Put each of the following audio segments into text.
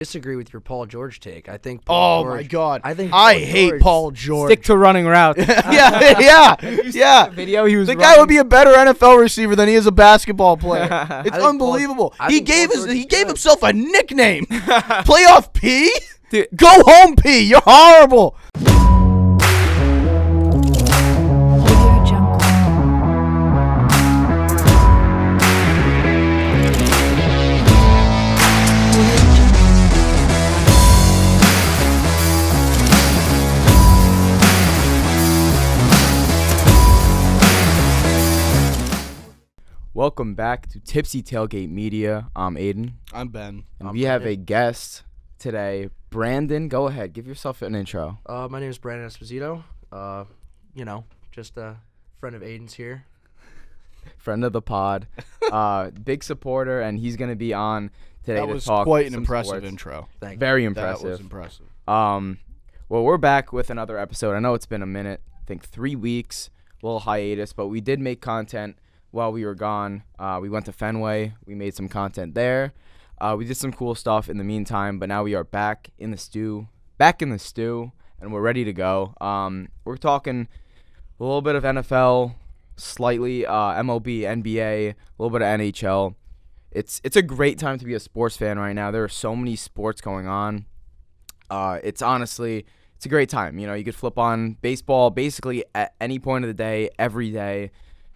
disagree with your Paul George take. I think Oh my God! I hate Paul George. Stick to running routes. yeah. Video he was The running. guy would be a better NFL receiver than he is a basketball player. It's unbelievable. He gave himself a nickname. Playoff P? Dude. Go home P. You're horrible. Welcome back to Tipsy Tailgate Media. I'm Aiden. I'm Ben. And we have a guest today. Brandon, go ahead. Give yourself an intro. My name is Brandon Esposito. Just a friend of Aiden's here. Friend of the pod. Big supporter, and he's going to be on today to talk. That was quite an some impressive sports. intro. Thank you. Very impressive. That was impressive. Well, we're back with another episode. I know it's been a minute. I think 3 weeks. A little hiatus, but we did make content while we were gone. We went to Fenway. We made some content there. We did some cool stuff in the meantime, but now we are back in the stew, and we're ready to go. We're talking a little bit of NFL, slightly MLB, NBA, a little bit of NHL. It's a great time to be a sports fan right now. There are so many sports going on. It's a great time. You know, you could flip on baseball basically at any point of the day, every day.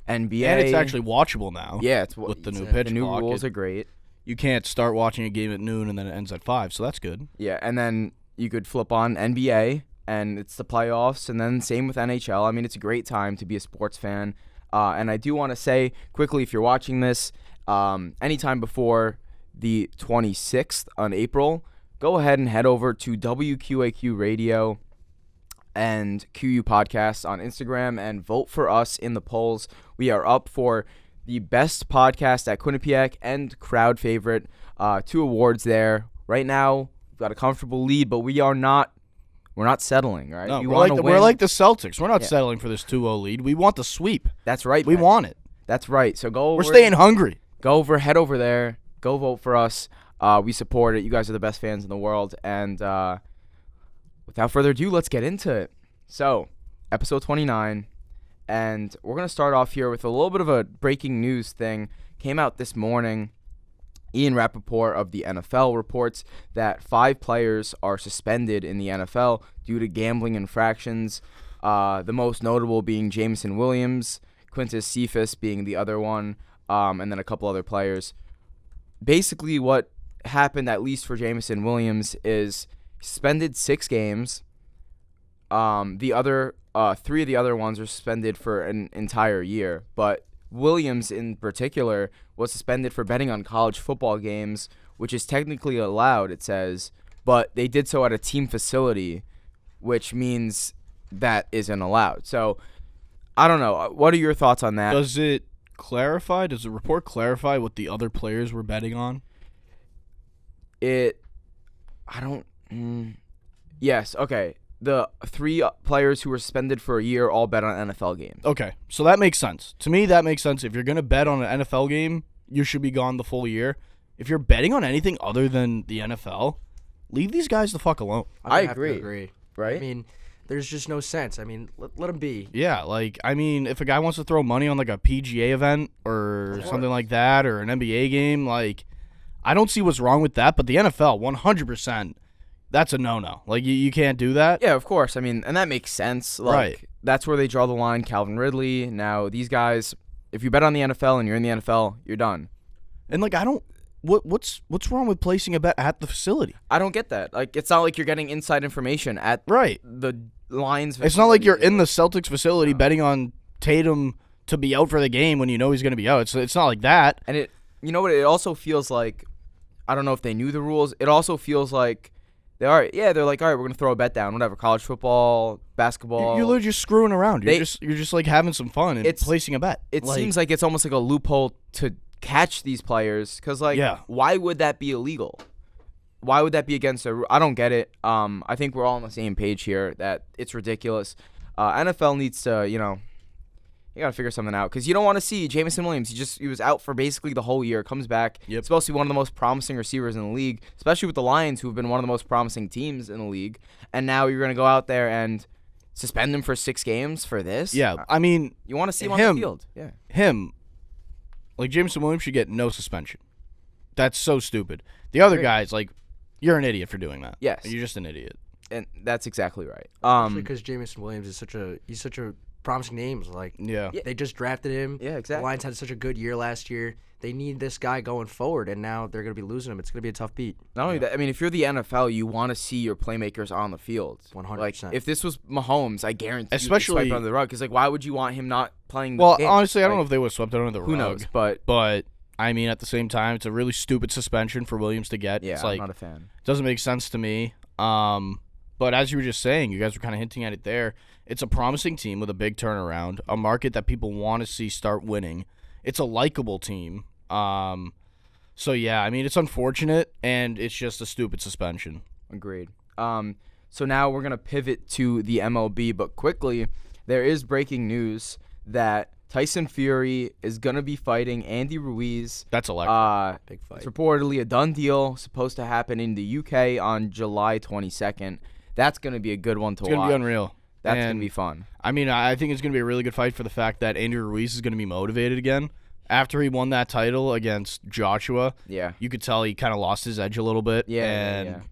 NBA. And it's actually watchable now. Yeah, it's with the new pitch The new clock. rules are great. You can't start watching a game at noon and then it ends at 5, so that's good. Yeah, and then you could flip on NBA, and it's the playoffs, and then same with NHL. I mean, it's a great time to be a sports fan. And I do want to say quickly, if you're watching this anytime before the 26th on April, go ahead and head over to WQAQ Radio and QU Podcasts on Instagram and vote for us in the polls. We are up for the best podcast at Quinnipiac and crowd favorite. 2 awards there. Right now, we've got a comfortable lead, but we're not settling, right? No, we're like the Celtics. We're not settling for this 2-0 lead. We want the sweep. That's right. We want it. That's right. So go over. We're staying hungry. Head over there. Go vote for us. We support it. You guys are the best fans in the world. And without further ado, let's get into it. So, episode 29, and we're going to start off here with a little bit of a breaking news thing. Came out this morning. Ian Rappaport of the NFL reports that 5 players are suspended in the NFL due to gambling infractions, the most notable being Jameson Williams, Quintus Cephas being the other one, and then a couple other players. Basically, what happened, at least for Jameson Williams, is suspended 6 games. The other 3 of the other ones are suspended for an entire year, but Williams in particular was suspended for betting on college football games, which is technically allowed, it says, but they did so at a team facility, which means that isn't allowed. So I don't know. What are your thoughts on that? Does it clarify? Does the report clarify what the other players were betting on? Yes, okay. The 3 players who were suspended for a year all bet on NFL games. Okay, so that makes sense. To me, that makes sense. If you're going to bet on an NFL game, you should be gone the full year. If you're betting on anything other than the NFL, leave these guys the fuck alone. I agree. Right? I mean, there's just no sense. I mean, let them be. Yeah, if a guy wants to throw money on, like, a PGA event or something like that or an NBA game, I don't see what's wrong with that. But the NFL, 100%. That's a no-no. You can't do that. Yeah, of course. I mean, and that makes sense. Right. That's where they draw the line. Calvin Ridley. Now, these guys, if you bet on the NFL and you're in the NFL, you're done. And, what's wrong with placing a bet at the facility? I don't get that. It's not like you're getting inside information at the lines. It's not like you're in the Celtics facility betting on Tatum to be out for the game when you know he's going to be out. It's not like that. And it also feels like, I don't know if they knew the rules. It also feels like, they're like, all right, we're going to throw a bet down, whatever, college football, basketball. You're literally just screwing around. You're just having some fun and placing a bet. It seems like it's almost like a loophole to catch these players because, why would that be illegal? Why would that be against a rule? I don't get it. I think we're all on the same page here that it's ridiculous. NFL needs to, You got to figure something out because you don't want to see Jameson Williams. He was out for basically the whole year. Comes back. Yep. Supposed to be one of the most promising receivers in the league, especially with the Lions, who have been one of the most promising teams in the league. And now you're going to go out there and suspend him for 6 games for this? Yeah, I mean, you want to see him on the field. Yeah. Like Jameson Williams should get no suspension. That's so stupid. The other guys, like, you're an idiot for doing that. Yes. You're just an idiot. And that's exactly right. Because Jameson Williams is such a promising name. Like, Yeah. they just drafted him. Yeah, exactly. The Lions had such a good year last year. They need this guy going forward, and now they're going to be losing him. It's going to be a tough beat. Not only that, I mean, if you're the NFL, you want to see your playmakers on the field. 100%. Like, if this was Mahomes, I guarantee Especially- you swipe under the rug. Because, like, why would you want him not playing the Well, game? honestly, I don't Like, know if they would have swept it under the rug. who knows, but I mean, at the same time, it's a really stupid suspension for Williams to get. yeah, It's like, I'm not a fan. doesn't make sense to me. But as you were just saying, you guys were kind of hinting at it there. It's a promising team with a big turnaround, a market that people want to see start winning. It's a likable team. So yeah, I mean, it's unfortunate, and it's just a stupid suspension. Agreed. So now we're going to pivot to the MLB, but quickly, there is breaking news that Tyson Fury is going to be fighting Andy Ruiz. That's electric. Big fight. It's reportedly a done deal, supposed to happen in the UK on July 22nd. That's going to be a good one to watch. It's going to be unreal. That's going And, to be fun. I mean, I think it's going to be a really good fight for the fact that Andy Ruiz is going to be motivated again. After he won that title against Joshua, Yeah. you could tell he kind of lost his edge a little bit and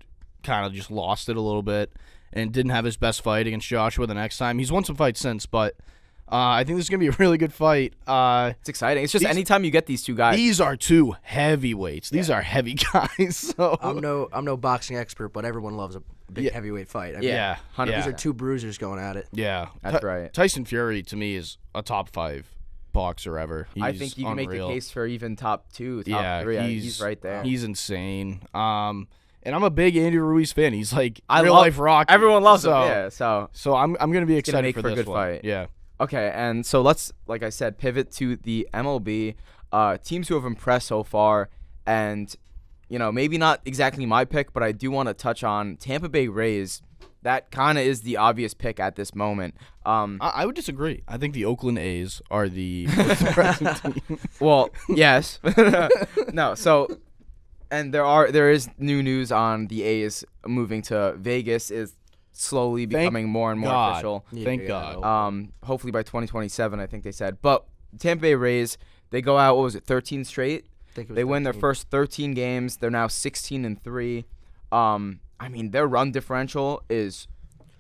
kind of just lost it a little bit and didn't have his best fight against Joshua the next time. He's won some fights since, but I think this is going to be a really good fight. It's exciting. It's just anytime you get these two guys. These are two heavyweights. These are heavy guys. So I'm no boxing expert, but everyone loves a big heavyweight fight. I mean, yeah, 100%. These are two bruisers going at it. yeah. That's right. Tyson Fury, to me, is a top 5 boxer ever. I think you can make the case for even top 2, top 3. He's right there. He's insane. And I'm a big Andy Ruiz fan. He's like I real love- life Rocky. Everyone loves him. So- Yeah, So I'm gonna be excited make for for a this good one. fight. Yeah. Okay, and so let's, like I said, pivot to the MLB. Teams who have impressed so far, and, you know, maybe not exactly my pick, but I do want to touch on Tampa Bay Rays. That kind of is the obvious pick at this moment. I would disagree. I think the Oakland A's are the most impressive team. Well, yes. No, so, and there is new news on the A's moving to Vegas. Is slowly becoming more and more God. official. Thank God. Hopefully by 2027, I think they said. But Tampa Bay Rays, they go out, what was it, 13 straight? I think it was They win their 13. first 13 games. They're now 16-3. I mean, their run differential is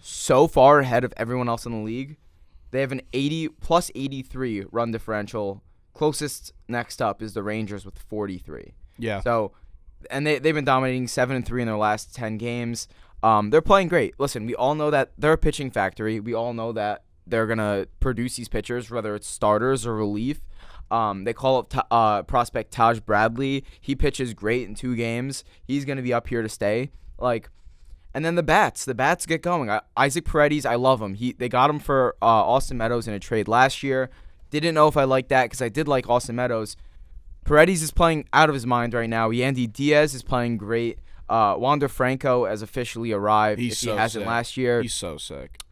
so far ahead of everyone else in the league. They have an 83 run differential. Closest next up is the Rangers with 43. Yeah. So, and they've been dominating 7-3 in their last 10 games. They're playing great. Listen, we all know that they're a pitching factory. We all know that they're gonna produce these pitchers, whether it's starters or relief. They call up prospect Taj Bradley. He pitches great in 2 games. He's gonna be up here to stay. And then the bats get going. Isaac Paredes, I love him. They got him for Austin Meadows in a trade last year. Didn't know if I liked that because I did like Austin Meadows. Paredes is playing out of his mind right now. Yandy Diaz is playing great. Wander Franco has officially arrived. He's if so he hasn't sick. last year. He's so sick.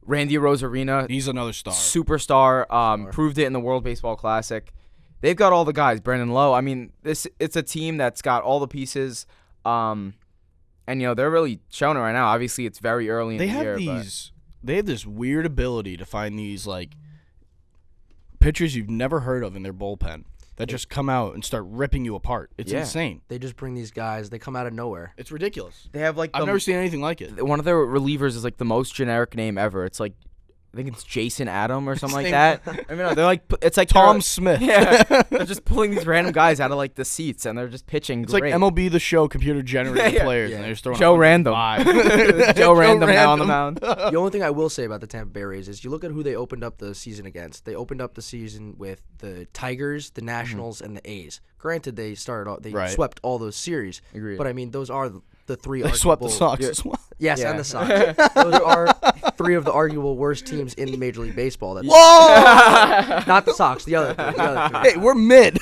Randy Rosarina, He's another star. superstar. Proved it in the World Baseball Classic. They've got all the guys. Brandon Lowe. I mean, it's a team that's got all the pieces. And you know they're really showing it right now. Obviously, it's very early in They the have year. They have this weird ability to find these like pitchers you've never heard of in their bullpen that just come out and start ripping you apart. It's Yeah. insane. They just bring these guys. They come out of nowhere. It's ridiculous. They have like I've never seen anything like it. one of their relievers is like the most generic name ever. It's like I think it's Jason Adam or something like Same. that. I mean, they're like it's like Tom Smith. Yeah, they're just pulling these random guys out of like the seats and they're just pitching. It's great. like MLB The Show computer generated Yeah. players, Yeah. and they're just throwing Joe Random. 105. Joe Random now on the mound. The only thing I will say about the Tampa Bay Rays is you look at who they opened up the season against. They opened up the season with the Tigers, the Nationals, and the A's. Granted, they Right. swept all those series. Agreed. But I mean, those are the 3 They arguable. swept the Sox as well. Yes, Yeah. and the Sox. Those are 3 of the arguable worst teams in Major League Baseball. That's Whoa! not the Sox. The other 3. The other 3. Hey, we're mid.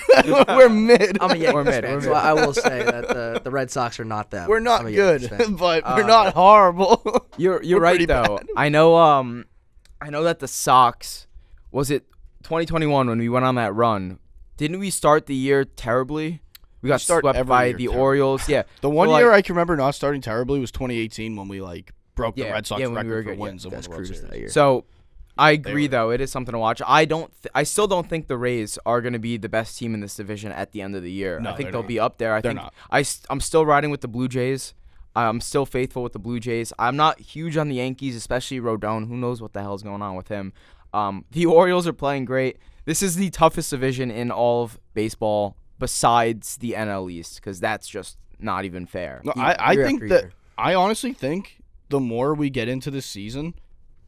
We're mid. I'm a Yankees We're mid, fan, we're so mid. I will say that the Red Sox are not them. We're not I'm a Yankees good, fan. but we're not horrible. You're We're right pretty though. bad. I know that the Sox was it 2021 when we went on that run? Didn't we start the year terribly? We got swept by the Orioles. Yeah. The one year I can remember not starting terribly was 2018 when we broke the Red Sox record for wins and won the World Series that year. So I agree, though. It is something to watch. I still don't think the Rays are going to be the best team in this division at the end of the year. No, I think they'll be up there. They're not. I'm still riding with the Blue Jays. I'm still faithful with the Blue Jays. I'm not huge on the Yankees, especially Rodon. Who knows what the hell's going on with him? The Orioles are playing great. This is the toughest division in all of baseball besides the NL East, because that's just not even fair. No, I honestly think the more we get into this season,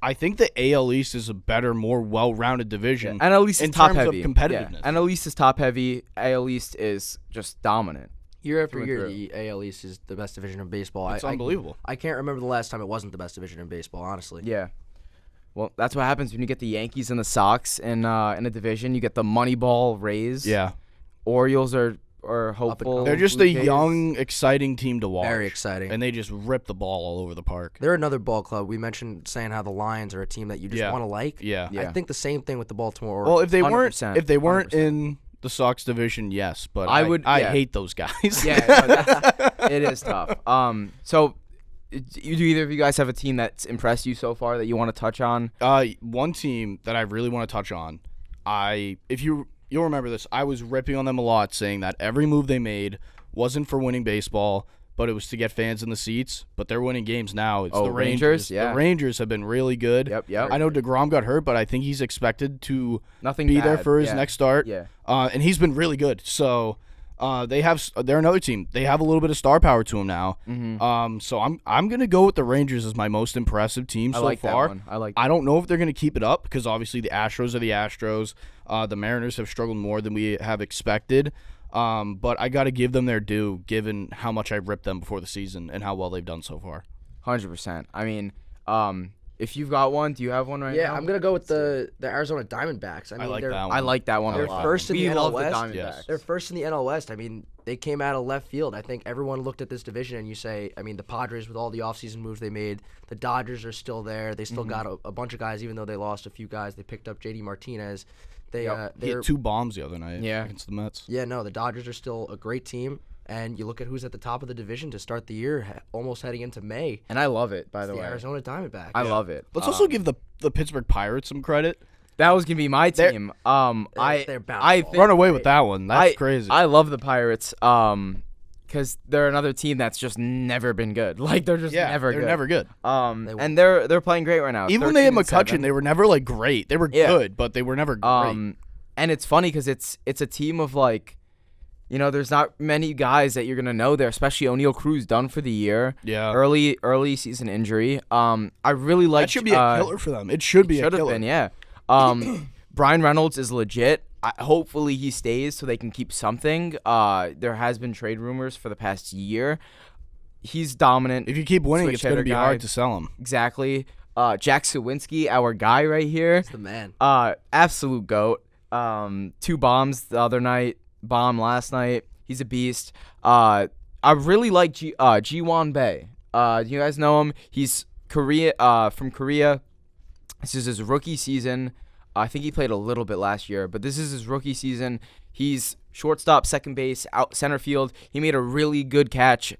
I think the AL East is a better, more well-rounded division. Yeah. NL East is top terms heavy. Of competitiveness. Yeah. NL East is top heavy. AL East is just dominant. Year after year, the AL East is the best division in baseball. It's unbelievable. I can't remember the last time it wasn't the best division in baseball, honestly. Yeah. Well, that's what happens when you get the Yankees and the Sox in a division. You get the Moneyball Rays. Yeah. Orioles are hopeful. They're just a young, exciting team to watch. Very exciting. And they just rip the ball all over the park. They're another ball club. We mentioned saying how the Lions are a team that you just want to like. Yeah. I think the same thing with the Baltimore Orioles. Well, if they 100%, weren't in the Sox division, yes, but I hate those guys. Yeah, it is tough. So do either of you guys have a team that's impressed you so far that you want to touch on? One team that I really want to touch on. You'll remember this. I was ripping on them a lot, saying that every move they made wasn't for winning baseball, but it was to get fans in the seats. But they're winning games now. It's the Rangers. Yeah. The Rangers have been really good. Yep. I know DeGrom got hurt, but I think he's expected to be there for his next start. Yeah. And he's been really good. So they're another team. They have a little bit of star power to them now. Mm-hmm. So I'm gonna go with the Rangers as my most impressive team so far. That one. I don't know if they're gonna keep it up because obviously the Astros are the Astros. The Mariners have struggled more than we have expected. But I got to give them their due, given how much I ripped them before the season and how well they've done so far. 100%. I mean, if you've got one, do you have one right now? Yeah, I'm gonna go with the Arizona Diamondbacks. I like that one. I like that one a lot. They're first in the NL West. Yes. They're first in the NL West. I mean, they came out of left field. I think everyone looked at this division and you say, I mean, the Padres with all the offseason moves they made, the Dodgers are still there. They still got a bunch of guys, even though they lost a few guys. They picked up J.D. Martinez. He hit 2 bombs the other night against the Mets. Yeah, no, the Dodgers are still a great team. And you look at who's at the top of the division to start the year, almost heading into May. And I love it, by the way. The Arizona Diamondbacks. I love it. Let's also give the Pittsburgh Pirates some credit. That was gonna be my team. They're run away with that one. That's crazy. I love the Pirates. Because they're another team that's just never been good. Like they're just never good. They're never good. And they're playing great right now. Even when they had McCutchen, they were never great. They were good, but they were never great. And it's funny because it's a team of there's not many guys that you're gonna know there, especially O'Neal Cruz done for the year. Yeah. Early season injury. I really like. That should be a killer for them. It should be a killer. Should have been, yeah. Brian Reynolds is legit. Hopefully he stays so they can keep something. There has been trade rumors for the past year. He's dominant. If you keep winning, it's going to be hard to sell him. Exactly. Jack Sawinski, our guy right here. That's the man. Absolute GOAT. 2 bombs the other night. Bomb last night. He's a beast. I really like Ji-Won Bae. Do you guys know him? He's from Korea. This is his rookie season. I think he played a little bit last year, but this is his rookie season. He's shortstop, second base, out center field. He made a really good catch,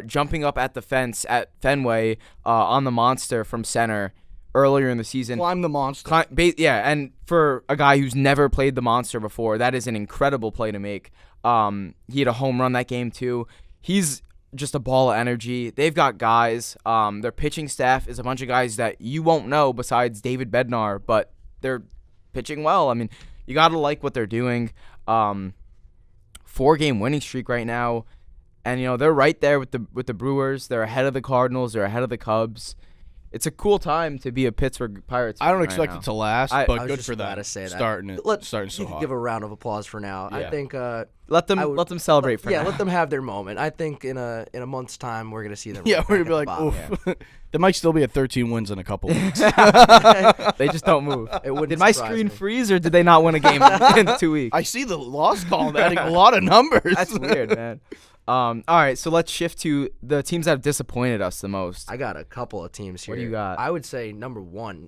jumping up at the fence at Fenway on the monster from center earlier in the season. Climb the monster. And for a guy who's never played the monster before, that is an incredible play to make. He had a home run that game too. He's just a ball of energy. They've got guys. Their pitching staff is a bunch of guys that you won't know besides David Bednar, but they're pitching well. I mean, you got to like what they're doing. 4-game winning streak right now. And, they're right there with the Brewers. They're ahead of the Cardinals. They're ahead of the Cubs. It's a cool time to be a Pittsburgh Pirates fan. I don't expect it to last, but good for them. Starting so hot. Give a round of applause for now. Yeah. I think let them celebrate for now. Yeah, let them have their moment. I think in a month's time we're gonna see them. Yeah, we're gonna be like, oof. Yeah. There might still be 13 wins in a couple weeks. They just don't move. Did my screen freeze or did they not win a game in 2 weeks? I see the loss column adding a lot of numbers. That's weird, man. All right, so let's shift to the teams that have disappointed us the most. I got a couple of teams here. What do you got? I would say number 1,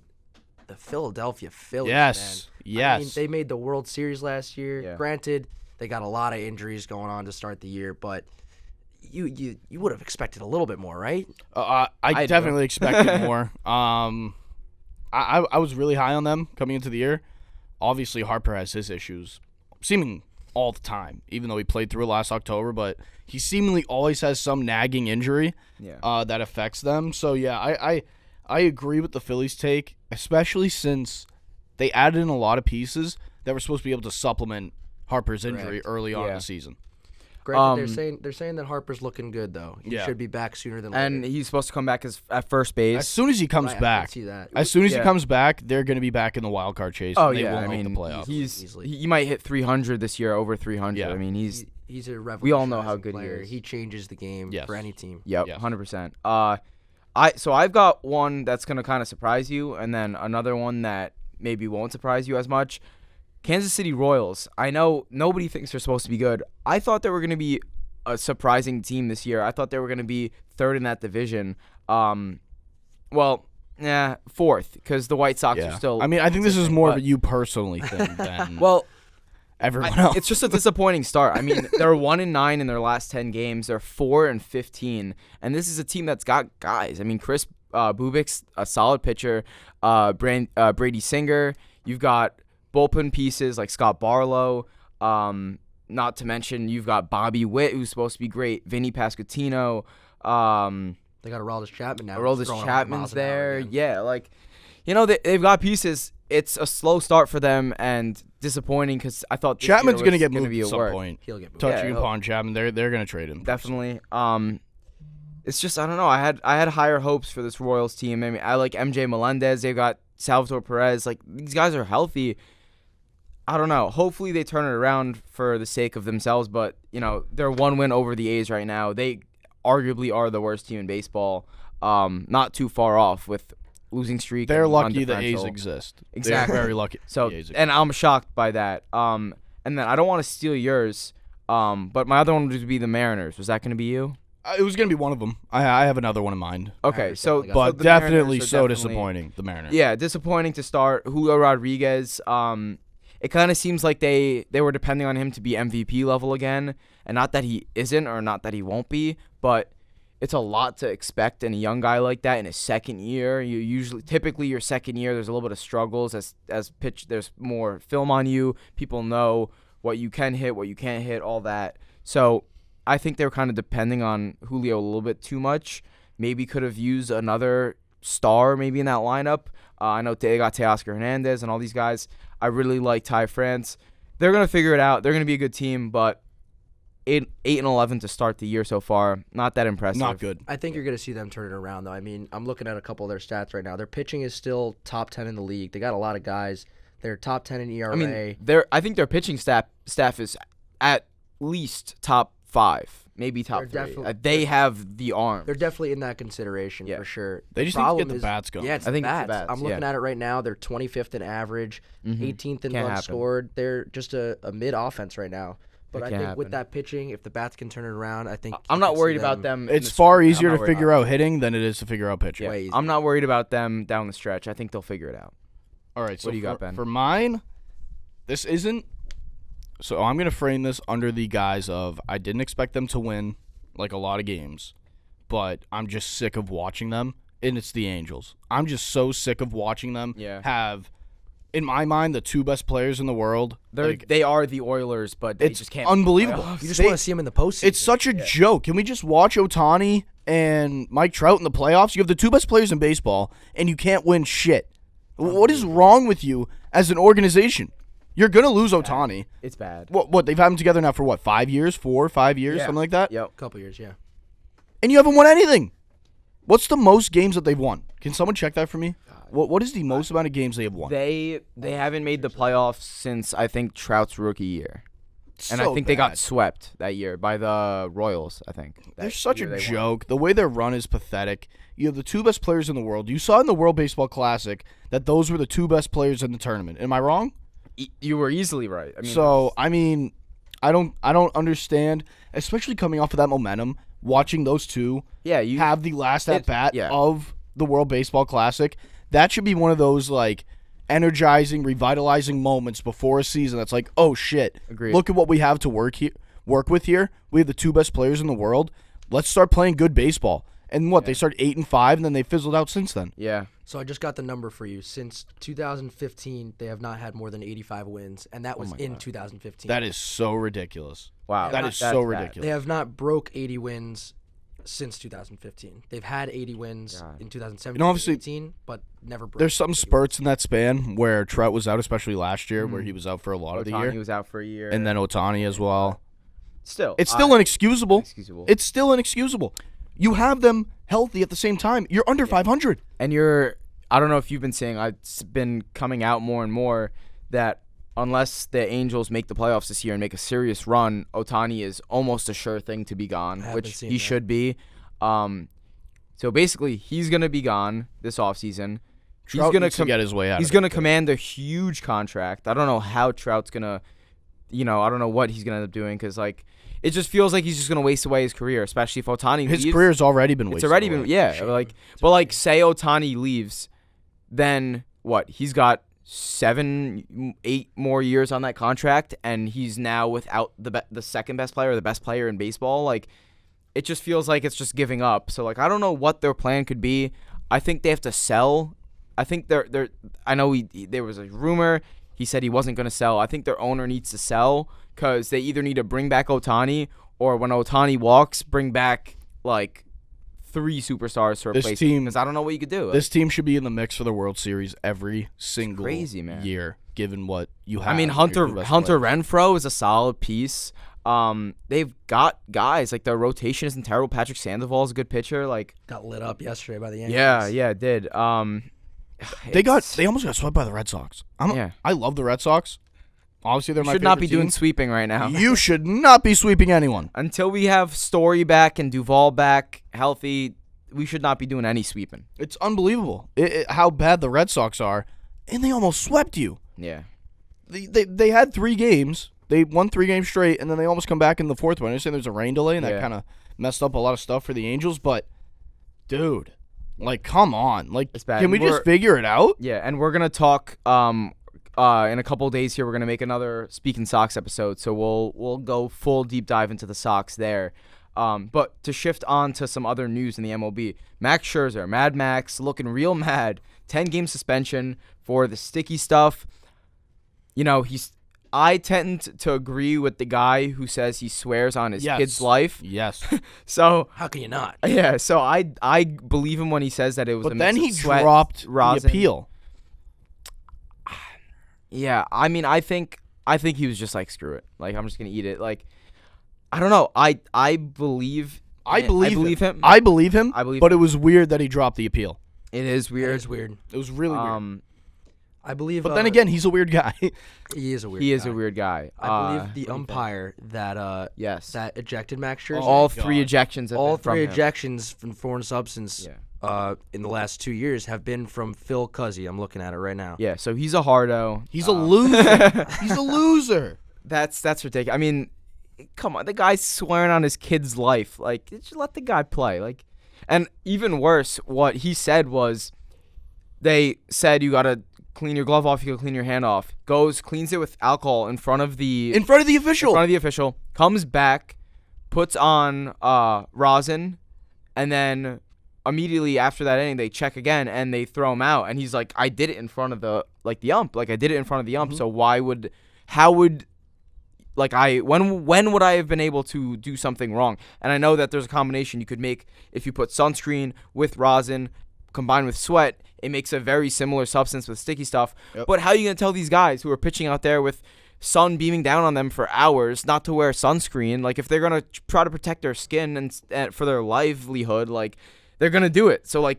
the Philadelphia Phillies. Yes. Man. Yes. I mean, they made the World Series last year. Yeah. Granted, they got a lot of injuries going on to start the year, but you would have expected a little bit more, right? I I definitely expected more. I was really high on them coming into the year. Obviously, Harper has his issues, seeming all the time, even though he played through it last October. But he seemingly always has some nagging injury that affects them. So, yeah, I agree with the Phillies' take, especially since they added in a lot of pieces that were supposed to be able to supplement Harper's injury early on in the season. Granted, they're saying that Harper's looking good though. He should be back sooner than later. And he's supposed to come back at first base. As soon as he comes back, as soon as he comes back, they're going to be back in the wild card chase. Oh and they yeah, won't I make mean, the playoffs. he might hit 300 this year, over 300. Yeah. I mean, he's a revolutionary we all know how good player. he is. He changes the game for any team. Yep, Yes. 100%. So I've got one that's gonna kind of surprise you, and then another one that maybe won't surprise you as much. Kansas City Royals. I know nobody thinks they're supposed to be good. I thought they were gonna be a surprising team this year. I thought they were gonna be third in that division. Fourth, because the White Sox are still. I mean, I think this is more of a you personally thing than everyone else. It's just a disappointing start. I mean, they're 1-9 in their last 10 games. They're 4-15, and this is a team that's got guys. I mean, Chris Bubik's a solid pitcher. Brady Singer. You've got bullpen pieces like Scott Barlow. Not to mention you've got Bobby Witt, who's supposed to be great. Vinny Pasquantino. They got Aroldis Chapman now. Aroldis Chapman's there. Yeah, they've got pieces. It's a slow start for them and disappointing because I thought Chapman's going to get moved at some point. He'll get moved. Touching upon Chapman, they're going to trade him. Definitely. It's just I don't know. I had higher hopes for this Royals team. I mean, I like MJ Melendez. They've got Salvador Perez. Like, these guys are healthy. I don't know. Hopefully they turn it around for the sake of themselves. But they're one win over the A's right now. They arguably are the worst team in baseball. Not too far off with losing streak. They're lucky the A's exist. Exactly. They're very lucky. So, the A's exist. and I'm shocked by that. And then I don't want to steal yours. But my other one would be the Mariners. Was that going to be you? It was going to be one of them. I have another one in mind. Okay, But the definitely Mariners are disappointing, the Mariners. Yeah, disappointing to start. Julio Rodriguez, it kind of seems like they were depending on him to be MVP level again. And not that he isn't or not that he won't be, but it's a lot to expect in a young guy like that in his second year. Typically your second year, there's a little bit of struggles as pitch. There's more film on you. People know what you can hit, what you can't hit, all that. So I think they were kind of depending on Julio a little bit too much. Maybe could have used another star maybe in that lineup. I know they got Teoscar Hernandez and all these guys. I really like Ty France. They're going to figure it out. They're going to be a good team, but 8-11 to start the year so far. Not that impressive. Not good. I think you're going to see them turn it around, though. I mean, I'm looking at a couple of their stats right now. Their pitching is still top 10 in the league. They got a lot of guys. They're top 10 in ERA. I mean, I think their pitching staff is at least top 5, maybe top 3. They have the arm. They're definitely in that consideration for sure. They just need to get the bats going. Yeah, I think it's the bats. I'm looking at it right now. They're 25th in average, 18th in runs scored. They're just a mid offense right now. But I think with that pitching, if the bats can turn it around, I think I'm not worried about them. It's far easier to figure out hitting than it is to figure out pitching. Yeah. I'm not worried about them down the stretch. I think they'll figure it out. All right, so what do you got, Ben? For mine, this isn't. So I'm going to frame this under the guise of I didn't expect them to win like a lot of games, but I'm just sick of watching them, and it's the Angels. I'm just so sick of watching them have, in my mind, the 2 best players in the world. They are the Oilers, but they just can't. Unbelievable. You just want to see them in the postseason. It's such a joke. Can we just watch Ohtani and Mike Trout in the playoffs? You have the 2 best players in baseball, and you can't win shit. What is wrong with you as an organization? You're going to lose Ohtani. It's bad. What? They've had him together now for 5 years? 4 or 5 years? Something like that? Yep. A couple years, yeah. And you haven't won anything. What's the most games that they've won? Can someone check that for me? What is the most amount of games they have won? They haven't made the playoffs since, I think, Trout's rookie year. And I think they got swept that year by the Royals, I think. They're such a joke. The way their run is pathetic. You have the 2 best players in the world. You saw in the World Baseball Classic that those were the 2 best players in the tournament. Am I wrong? You were easily right. I don't understand, especially coming off of that momentum, watching those 2 you have the last at bat of the World Baseball Classic. That should be one of those energizing, revitalizing moments before a season that's like, oh shit, Agreed. look at what we have to work with here. We have the 2 best players in the world. Let's start playing good baseball. And they started 8-5, and then they fizzled out since then. Yeah. So I just got the number for you. Since 2015, they have not had more than 85 wins, and that was in 2015. That is so ridiculous. Wow. That is that's so bad. ridiculous. They have not broke 80 wins since 2015. They've had 80 wins in 2017, obviously, 18, but never broke. There's some spurts in that span where Trout was out, especially last year, where he was out for a lot of the year. He was out for a year. And then Ohtani as well. It's still inexcusable. Inexcusable. It's still inexcusable. You have them healthy at the same time. You're under 500. And I don't know if you've been saying, it's been coming out more and more that unless the Angels make the playoffs this year and make a serious run, Ohtani is almost a sure thing to be gone, which he should be. So basically, he's going to be gone this offseason. He's going to get his way out. He's going to command a huge contract. I don't know how Trout's going to, I don't know what he's going to end up doing because, it just feels like he's just going to waste away his career, especially if Ohtani leaves. His career's already been wasted. It's already been, yeah. Say Ohtani leaves, then what? He's got 7-8 more years on that contract, and he's now without the second best player or the best player in baseball. It just feels like it's just giving up. So, I don't know what their plan could be. I think they have to sell. I think I know there was a rumor. He said he wasn't going to sell. I think their owner needs to sell because they either need to bring back Ohtani or when Ohtani walks, bring back, 3 superstars to replace him. Because I don't know what you could do. This team should be in the mix for the World Series every single year, given what you have. I mean, Hunter Renfroe is a solid piece. They've got guys their rotation isn't terrible. Patrick Sandoval is a good pitcher. Got lit up yesterday by the Yankees. Yeah, it did. They almost got swept by the Red Sox. I love the Red Sox. Obviously, they're my should not be favorite doing team. sweeping right now. You should not be sweeping anyone until we have Story back and Duvall back healthy. We should not be doing any sweeping. It's unbelievable how bad the Red Sox are, and they almost swept you. Yeah, they had 3 games. They won 3 games straight, and then they almost come back in the 4th one. I understand there's a rain delay, and that kind of messed up a lot of stuff for the Angels. But, dude, come on, it's bad. Can we just figure it out? Yeah, and we're gonna talk. In a couple of days here, we're gonna make another Speaking Sox episode, so we'll go full deep dive into the Sox there. But to shift on to some other news in the MLB, Max Scherzer, Mad Max, looking real mad. 10-game suspension for the sticky stuff. I tend to agree with the guy who says he swears on his kid's life. Yes. So how can you not? Yeah. So I believe him when he says that it was. But a then mix he of sweat, dropped rosin. the appeal. Yeah, I mean, I think he was just screw it. I'm just gonna eat it. I don't know. I believe him. I believe him. But it was weird that he dropped the appeal. It is weird. It is weird. It was really weird. I believe. But then again, he's a weird guy. He is a weird. He is a weird guy. I believe the umpire that that ejected Max Scherzer. All 3 ejections. All 3 ejections from foreign substance. In the last 2 years have been from Phil Cuzzy. I'm looking at it right now. Yeah, so he's a hardo. He's a loser. He's a loser. That's ridiculous. I mean, come on, the guy's swearing on his kid's life. Just let the guy play. And even worse, what he said was, they said you gotta clean your glove off, you gotta clean your hand off. Goes, cleans it with alcohol in front of the official. Comes back, puts on rosin, and then immediately after that inning, they check again and they throw him out. And he's like, I did it in front of the ump. I did it in front of the ump. So when would I have been able to do something wrong? And I know that there's a combination you could make if you put sunscreen with rosin combined with sweat. It makes a very similar substance with sticky stuff. Yep. But how are you going to tell these guys who are pitching out there with sun beaming down on them for hours not to wear sunscreen? If they're going to try to protect their skin and for their livelihood, they're going to do it. So,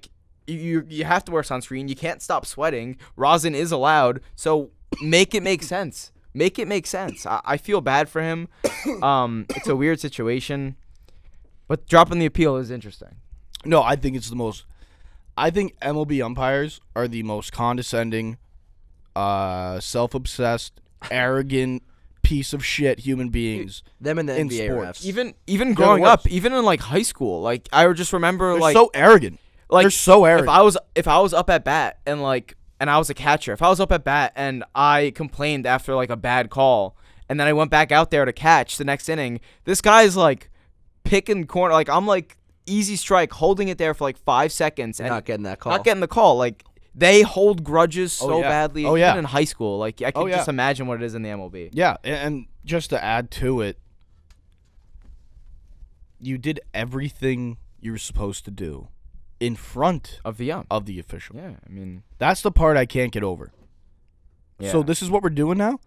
you have to wear sunscreen. You can't stop sweating. Rosin is allowed. So, make it make sense. Make it make sense. I feel bad for him. It's a weird situation. But dropping the appeal is interesting. No, I think I think MLB umpires are the most condescending, self-obsessed, arrogant piece of shit human beings. Them and the in NBA sports. refs. Even growing up, even in high school, I just remember they're so arrogant. They're so arrogant. If I was up at bat and and I was a catcher, if I was up at bat and I complained after like a bad call, and then I went back out there to catch the next inning, this guy's like picking corner, like I'm like easy strike, holding it there for like 5 seconds and not getting that call. Not getting the call. Like they hold grudges so yeah. badly. Oh, yeah. Even in high school, like I can yeah. just imagine what it is in the MLB. Yeah, and just to add to it, you did everything you were supposed to do in front Of the official. Yeah, I mean, That's the part I can't get over. yeah. So this is what we're doing now?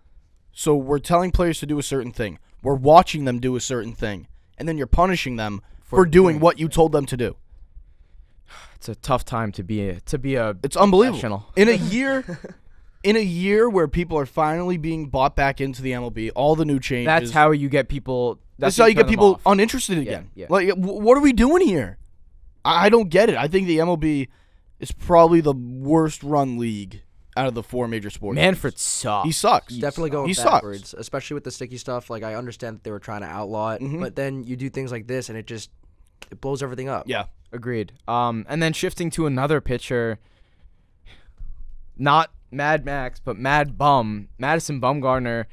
So we're telling players to do a certain thing. We're watching them do a certain thing. And then you're punishing them for doing what you told them to do. It's a tough time to be a It's unbelievable. professional. In a year where people are finally being bought back into the MLB, all the new changes. That's how you get people. That's how you get turn them people off. uninterested again. yeah. Like, what are we doing here? I don't get it. I think the MLB is probably the worst run league out of the 4 major sports. Manfred sucks. He sucks. Definitely going He sucks. backwards, especially with the sticky stuff. Like, I understand that they were trying to outlaw it, but then you do things like this, and it blows everything up. Yeah. Agreed. And then shifting to another pitcher, not Mad Max, but Mad Bum, Madison Bumgarner,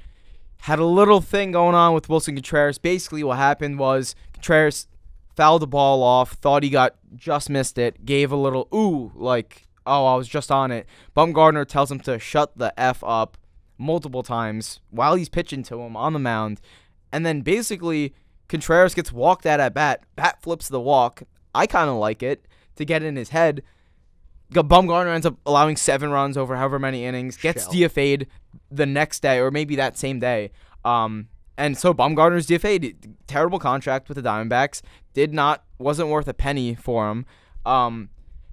had a little thing going on with Wilson Contreras. Basically, what happened was Contreras fouled the ball off, thought he just missed it, gave a little ooh, like, oh, I was just on it. Bumgarner tells him to shut the F up multiple times while he's pitching to him on the mound. And then basically, Contreras gets walked at bat. Bat flips the walk. I kind of like it to get in his head. Bumgarner ends up allowing 7 runs over however many innings, gets DFA'd the next day or maybe that same day. And so Bumgarner's DFA'd. Terrible contract with the Diamondbacks. Wasn't worth a penny for him. And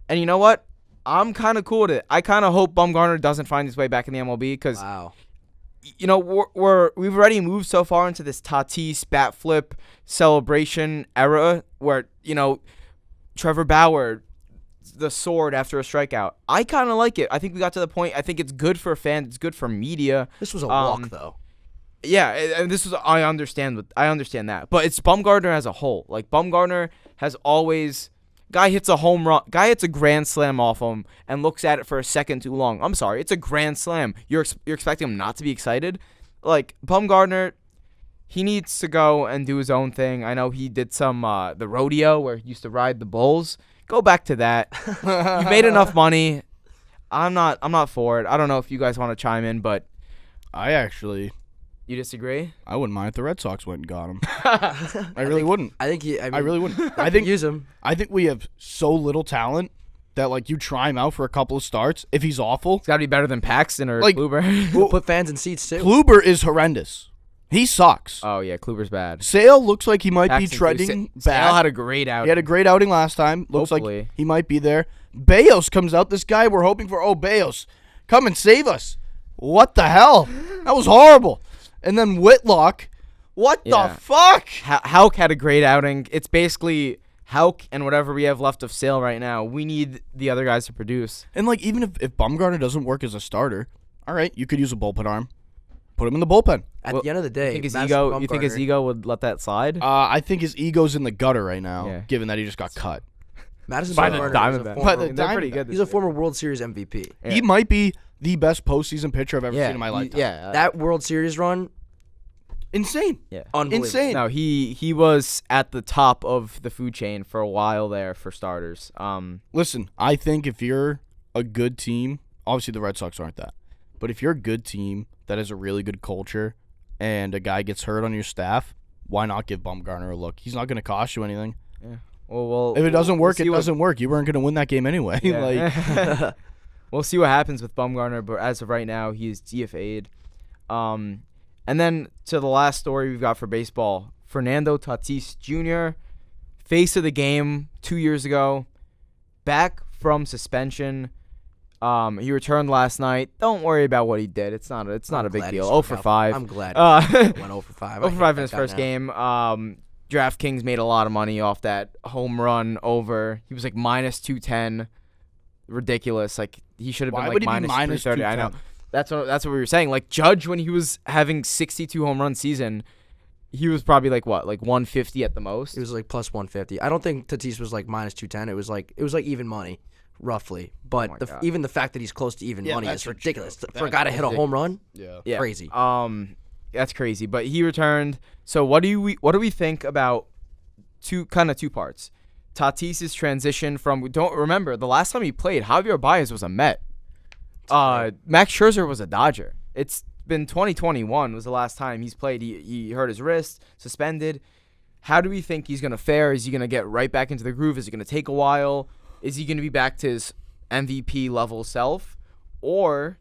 you know what? I'm kind of cool with it. I kind of hope Bumgarner doesn't find his way back in the MLB because, you know, we've already moved so far into this Tatis bat flip celebration era where, you know, Trevor Bauer, the sword after a strikeout. I kind of like it. I think we got to the point. I think it's good for fans. It's good for media. This was a walk, though. Yeah, and this was. I understand that, but it's Bumgarner as a whole. Like Bumgarner has always. Guy hits a home run. Guy hits a grand slam off him and looks at it for a second too long. I'm sorry, it's a grand slam. You're expecting him not to be excited? Like Bumgarner, he needs to go and do his own thing. I know he did some the rodeo where he used to ride the bulls. Go back to that. You made enough money. I'm not for it. I don't know if you guys want to chime in, but you disagree? I wouldn't mind if the Red Sox went and got him. I really wouldn't. I really wouldn't. I think use him. I think we have so little talent that like you try him out for a couple of starts. If he's awful, It's got to be better than Paxton or Like- Kluber. We'll put fans in seats too. Kluber is horrendous. He sucks. Oh yeah, Kluber's bad. Sale looks like he might be Paxton, too. treading Sale back. had a great outing. He had a great outing last time. Looks Hopefully. like he might be there. Bayos comes out. This guy we're hoping for. Oh, Bayos, come and save us. What the hell? That was horrible. And then Whitlock. What Yeah. the fuck? Houck had a great outing. It's basically Houck and whatever we have left of Sale right now. We need the other guys to produce. And like even if Bumgarner doesn't work as a starter, all right, you could use a bullpen arm. Put him in the bullpen. At Well, the end of the day, You think his Madison Bumgarner- ego would let that slide? I think his ego's in the gutter right now, Yeah. given that he just got cut. Madison By the Bumgarner is a Diamondbacks. former- By the They're pretty Diamondbacks. good. He's a former World Series MVP. Yeah. He might be the best postseason pitcher I've ever seen in my lifetime. Yeah. That World Series run, Insane. Yeah. unbelievable. Insane. No, he was at the top of the food chain for a while there for starters. Listen, I think if you're a good team, obviously the Red Sox aren't that, but if you're a good team that has a really good culture and a guy gets hurt on your staff, why not give Bumgarner a look? He's not going to cost you anything. Yeah. Well, If it doesn't work, we'll it doesn't work. You weren't going to win that game anyway. Yeah. Like, We'll see what happens with Bumgarner, but as of right now, he is DFA'd. And then to the last story we've got for baseball, Fernando Tatis Jr., face of the game 2 years ago, back from suspension. He returned last night. Don't worry about what he did. It's not a big deal. 0 for 5. I'm glad. Went 0 for 5. 0 for 5 in his first game. DraftKings made a lot of money off that home run over. He was like minus 210. Ridiculous. Like he should have been why like would he be minus minus 330. I know. 210? That's what we were saying. Like Judge, when he was having 62 home run season, he was probably like what, like 150 at the most. It was like plus 150. I don't think Tatis was like minus 210. It was like even money roughly. But God. even the fact that he's close to even money that's is ridiculous. true. For a guy to hit a home run, Yeah. crazy. That's crazy. But he returned. So what do we think about two parts? Tatis's transition from don't remember the last time he played, Javier Baez was a Met. Max Scherzer was a Dodger. It's been 2021 was the last time he's played. He hurt his wrist, suspended. How do we think he's going to fare? Is he going to get right back into the groove? Is it going to take a while? Is he going to be back to his MVP level self? Or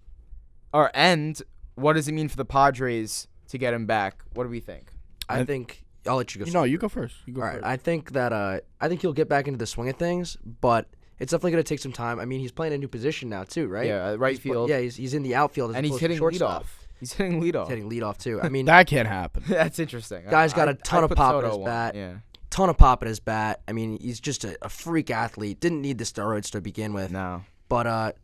and what does it mean for the Padres to get him back? What do we think? I think I'll let you go. No, you go first. All right. I think that he'll get back into the swing of things, but it's definitely going to take some time. I mean, he's playing a new position now too, right? Yeah, right field. He's in the outfield And he's hitting leadoff. He's hitting leadoff. He's hitting leadoff too. I mean, that can't happen. That's interesting. Guy's got a ton of pop at his bat. Yeah. Ton of pop at his bat. I mean, he's just a freak athlete. Didn't need the steroids to begin with. No. But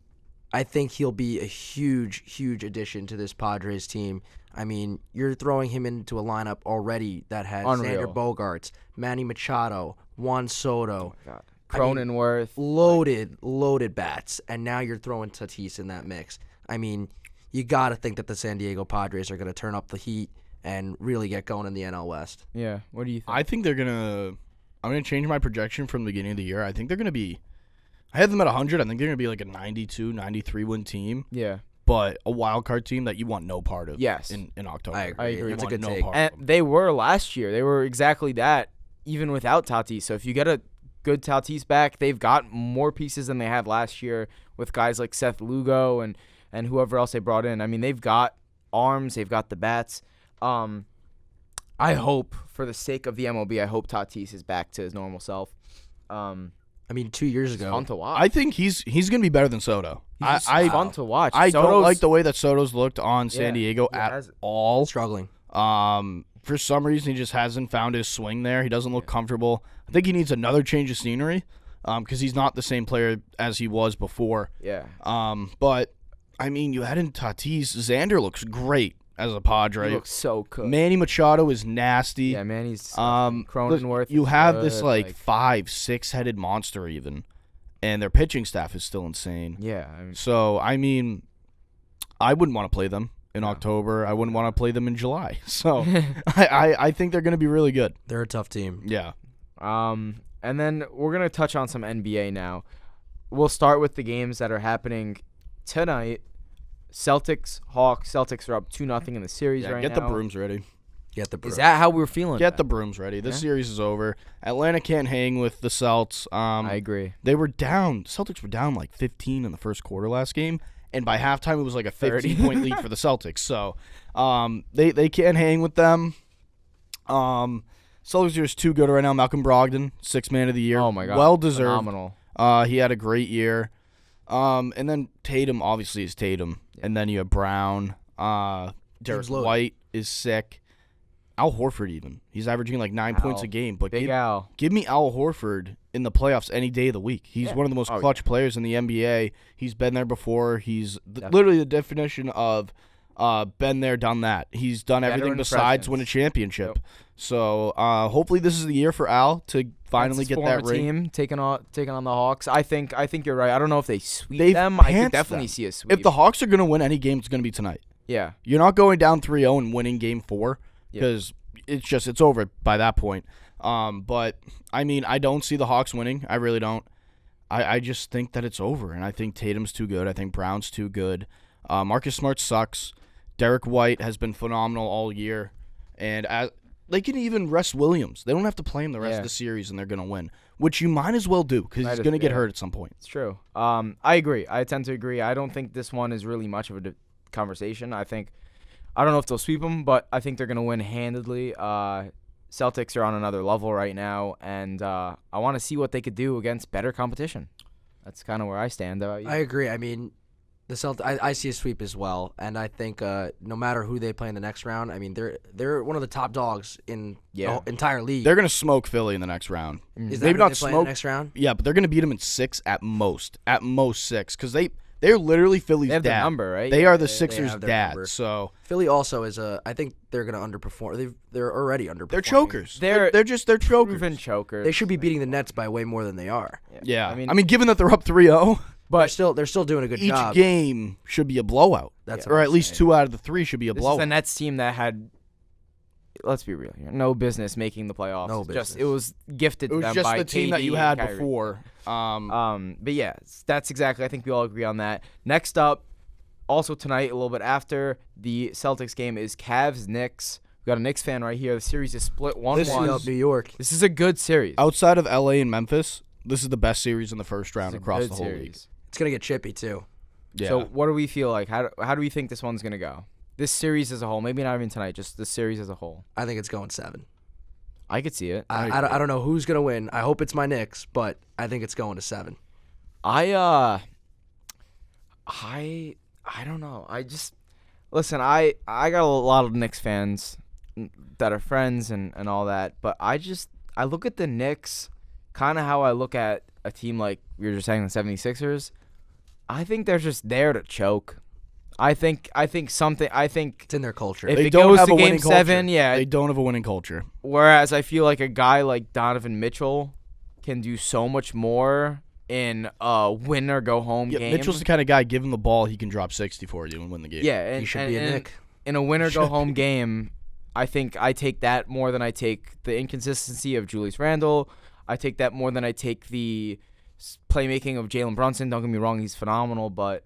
I think he'll be a huge, huge addition to this Padres team. I mean, you're throwing him into a lineup already that has Unreal. Xander Bogaerts, Manny Machado, Juan Soto. God. Cronenworth. Loaded bats. And now you're throwing Tatis in that mix. I mean, you got to think that the San Diego Padres are going to turn up the heat and really get going in the NL West. Yeah. What do you think? I think they're going to – I'm going to change my projection from the beginning of the year. I think they're going to be – I had them at 100. I think they're going to be like a 92, 93-win team. Yeah. But a wild card team that you want no part of. Yes. In October. I agree. You It's a want good no take. part And of them. they were last year. They were exactly that, even without Tatis. So if you get a good Tatis back, they've got more pieces than they had last year with guys like Seth Lugo and whoever else they brought in. I mean, they've got arms. They've got the bats. I hope, for the sake of the MLB, I hope Tatis is back to his normal self. I mean, 2 years ago. Fun to watch. I think he's going to be better than Soto. He's fun to watch. I don't Soto's- like the way that Soto's looked on San Yeah, Diego he at has- all. Struggling. For some reason, he just hasn't found his swing there. He doesn't look comfortable. I think he needs another change of scenery because he's not the same player as he was before. Yeah. But, I mean, you add in Tatis. Xander looks great as a Padre. He looks so good. Manny Machado is nasty. Yeah, man, he's Look, Cronenworth. you is have this, good, like 5-6-headed monster even. And their pitching staff is still insane. Yeah. I mean, So, I mean, I wouldn't want to play them in October. I wouldn't want to play them in July. So, I think they're going to be really good. They're a tough team. Yeah. and then we're going to touch on some NBA now. We'll start with the games that are happening tonight. Celtics, Hawks. Celtics are up 2-0 in the series right Get now. the brooms ready. Get the Is that how we're feeling? Get the brooms ready. This series is over. Atlanta can't hang with the Celts. I agree. They were down. Celtics were down like 15 in the first quarter last game. And by halftime, it was like a 15-point lead for the Celtics. So they can't hang with them. Celtics are just too good right now. Malcolm Brogdon, 6th man of the year. Oh, my God. Well-deserved. Phenomenal. He had a great year. And then Tatum, obviously, is Tatum. Yeah. And then you have Brown. Derek White is sick. Al Horford even. He's averaging like 9 points a game. But give me Al Horford in the playoffs any day of the week. He's one of the most clutch players in the NBA. He's been there before. He's literally the definition of been there, done that. He's done everything besides win a championship. Yep. So hopefully this is the year for Al to finally get that ring. Team taking on the Hawks. I think you're right. I don't know if they sweep them. I could definitely see a sweep. If the Hawks are going to win any game, it's going to be tonight. Yeah. You're not going down 3-0 and winning game 4 because it's over by that point. But, I mean, I don't see the Hawks winning. I really don't. I just think that it's over, and I think Tatum's too good. I think Brown's too good. Marcus Smart sucks. Derek White has been phenomenal all year. And they can even rest Williams. They don't have to play him the rest of the series, and they're going to win, which you might as well do because he's going to get hurt at some point. It's true. I agree. I tend to agree. I don't think this one is really much of a conversation. I don't know if they'll sweep them, but I think they're going to win handedly. Celtics are on another level right now, and I want to see what they could do against better competition. That's kind of where I stand. About you? I agree. I mean, the Celtics. I see a sweep as well, and I think no matter who they play in the next round, I mean they're one of the top dogs in the whole entire league. They're going to smoke Philly in the next round. Is that maybe not smoke in the next round? Yeah, but they're going to beat them in 6 at most. At most 6 because they They're literally Philly's They have dad. the number, right? They are the They Sixers' have their dad. number. So Philly also is I think they're going to underperform. They're already underperforming. they're chokers. They're They're chokers. proven chokers. They should be beating the Nets by way more than they are. Yeah. I mean, given that they're up 3-0, But they're still doing a good each job. game should be a blowout. That's Or what at I'm least saying. 2 out of the 3 should be a this is blowout. a Nets team that had, let's be real here, no business making the playoffs. No Just business. it was gifted It to was them just by the team that KD you and had Kyrie. before. But yeah, that's exactly. I think we all agree on that. Next up, also tonight, a little bit after the Celtics game, is Cavs-Knicks. We got a Knicks fan right here. The series is split 1-1. Listen up, New York. This is a good series. Outside of LA and Memphis, this is the best series in the first round This is a across good the whole series. league. It's going to get chippy, too. Yeah. So what do we feel like? How do we think this one's gonna go? This series as a whole, maybe not even tonight, just the series as a whole. I think it's going 7. I could see it. I don't know who's going to win. I hope it's my Knicks, but I think it's going to 7. I don't know. Listen, I got a lot of Knicks fans that are friends and all that, but I look at the Knicks kind of how I look at a team like we were just saying the 76ers. I think they're just there to choke. I think It's in their culture. if They it don't goes have to a game winning 7, culture. yeah. They don't have a winning culture. Whereas I feel like a guy like Donovan Mitchell can do so much more in a win or go home Yeah, game. Mitchell's the kind of guy, give him the ball, he can drop 60 for you and win the game. Yeah, and He should be a and- Knick. in a win or go home game. I think I take that more than I take the inconsistency of Julius Randle. I take that more than I take the playmaking of Jalen Brunson. Don't get me wrong, he's phenomenal, but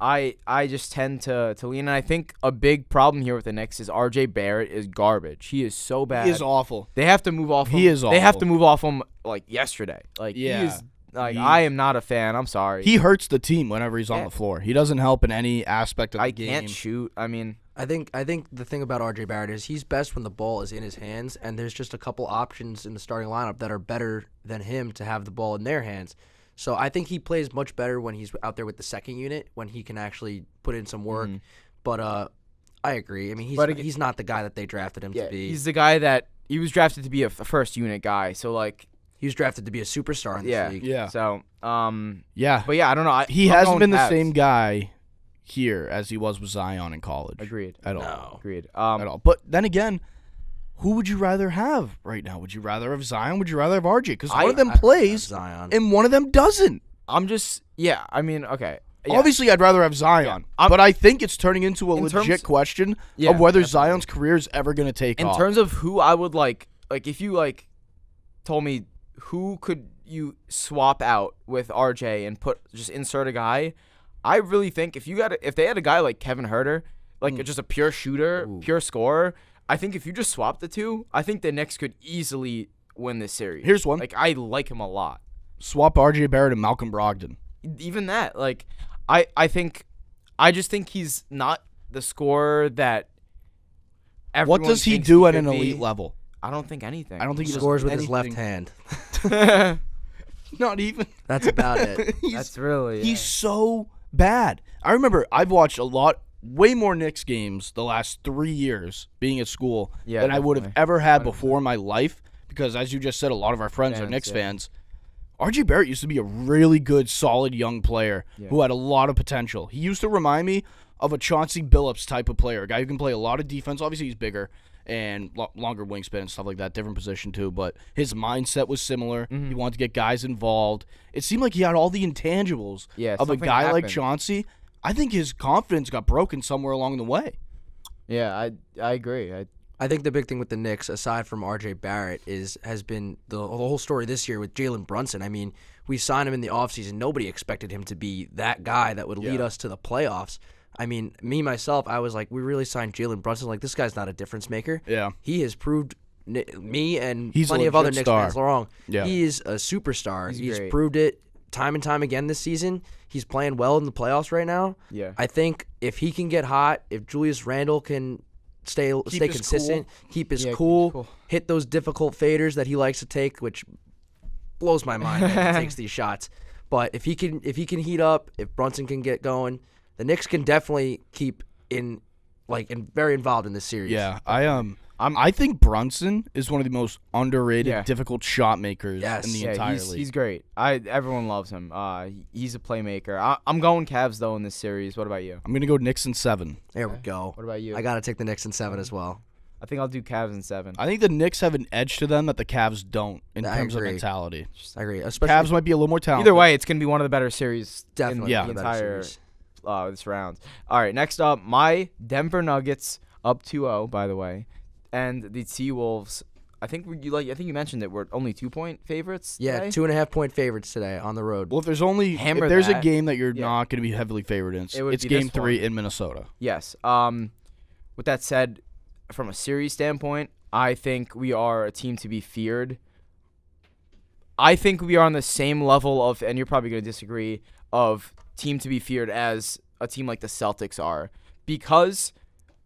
I just tend to lean. And I think a big problem here with the Knicks is R.J. Barrett is garbage. He is so bad. He is awful. They have to move off him. He is They have awful. to move off him like yesterday. Like Yeah. he is I am not a fan. I'm sorry. He hurts the team whenever he's on Yeah. the floor. He doesn't help in any aspect of the I game. can't shoot. I mean, I think the thing about RJ Barrett is he's best when the ball is in his hands, and there's just a couple options in the starting lineup that are better than him to have the ball in their hands. So I think he plays much better when he's out there with the second unit, when he can actually put in some work. But I agree. I mean, he's not the guy that they drafted him to be. he's the guy that he was drafted to be a first unit guy. So like, He was drafted to be a superstar in this league. Yeah. So Yeah. but yeah, I don't know. He I'm hasn't going been the Cavs. same guy here as he was with Zion in college. Agreed. At all. No. Agreed. At all. But then again, who would you rather have right now? Would you rather have Zion? Would you rather have RJ? Because one of them I'd rather plays have Zion. and one of them doesn't. I'm just I mean, okay. Yeah. Obviously, I'd rather have Zion. Yeah. But I think it's turning into a In legit terms- question Yeah, of whether definitely. Zion's career is ever going to take In off. terms of who I would like if you told me who could you swap out with RJ and just insert a guy, I really think if they had a guy like Kevin Huerter, just a pure shooter, pure scorer, I think if you just swap the two, I think the Knicks could easily win this series. Here's one. I like him a lot. Swap RJ Barrett and Malcolm Brogdon. Even that, I just think he's not the scorer that everyone What does he thinks do at should an be. elite level? I don't think anything. I don't think He he scores does with his left anything. hand. Not even. That's about it. That's really He's so bad. I remember I've watched way more Knicks games the last 3 years being at school Yeah, than I would have definitely. ever had before in my life. Because as you just said, a lot of our friends are Fans, Knicks yeah. fans. RJ Barrett used to be a really good, solid young player who had a lot of potential. He used to remind me of a Chauncey Billups type of player, a guy who can play a lot of defense. Obviously, he's bigger and longer wingspan and stuff like that, different position too. But his mindset was similar. He wanted to get guys involved. It seemed like he had all the intangibles Yeah, of a something guy like happened. Chauncey. I think his confidence got broken somewhere along the way. Yeah, I agree. I think the big thing with the Knicks, aside from RJ Barrett, has been the whole story this year with Jalen Brunson. I mean, we signed him in the offseason. Nobody expected him to be that guy that would lead us to the playoffs. I mean, myself, I was like, we really signed Jalen Brunson. Like, this guy's not a difference maker. Yeah. He has proved me and He's a plenty of other legit Knicks star. fans wrong. Yeah. He is a superstar. He's great. proved it time and time again this season. He's playing well in the playoffs right now. Yeah. I think if he can get hot, if Julius Randle can stay his consistent, keep his Yeah, cool, keep cool. hit those difficult faders that he likes to take, which blows my mind that he takes these shots. But if he can heat up, if Brunson can get going, the Knicks can definitely keep very involved in this series. Yeah, I think Brunson is one of the most underrated, difficult shot makers in the entire league. He's great. Everyone loves him. He's a playmaker. I'm going Cavs though in this series. What about you? I'm gonna go Knicks in 7. There we go. What about you? I gotta take the Knicks in 7 as well. I think I'll do Cavs in 7. I think the Knicks have an edge to them that the Cavs don't in terms of mentality. I agree. Especially Cavs might be a little more talented. Either way, it's gonna be one of the better series. Definitely, in the entire this round. All right, next up, my Denver Nuggets up 2-0, by the way, and the T-Wolves. I think you mentioned it. We're only 2-point favorites. Yeah, today? 2.5-point favorites today on the road. Well, if there's a game that you're not going to be heavily favored in, it's Game 3 in Minnesota. Yes. With that said, from a series standpoint, I think we are a team to be feared. I think we are on the same level of, and you're probably going to disagree, of team to be feared as a team like the Celtics are, because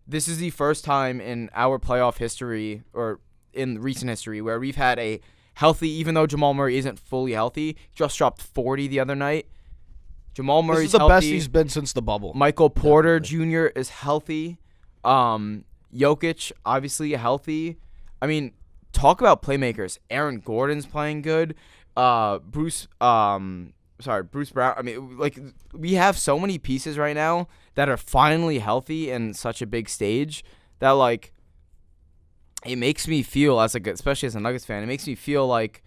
this is the first time in our playoff history or in recent history where we've had a healthy, even though Jamal Murray isn't fully healthy, just dropped 40 the other night. Jamal Murray's healthy. This is the best healthy. he's been since the bubble. Michael Porter Jr. is healthy. Jokic, obviously healthy. I mean, talk about playmakers. Aaron Gordon's playing good. Bruce Brown. I mean, like, we have so many pieces right now that are finally healthy in such a big stage that, like, it makes me feel, especially as a Nuggets fan, it makes me feel like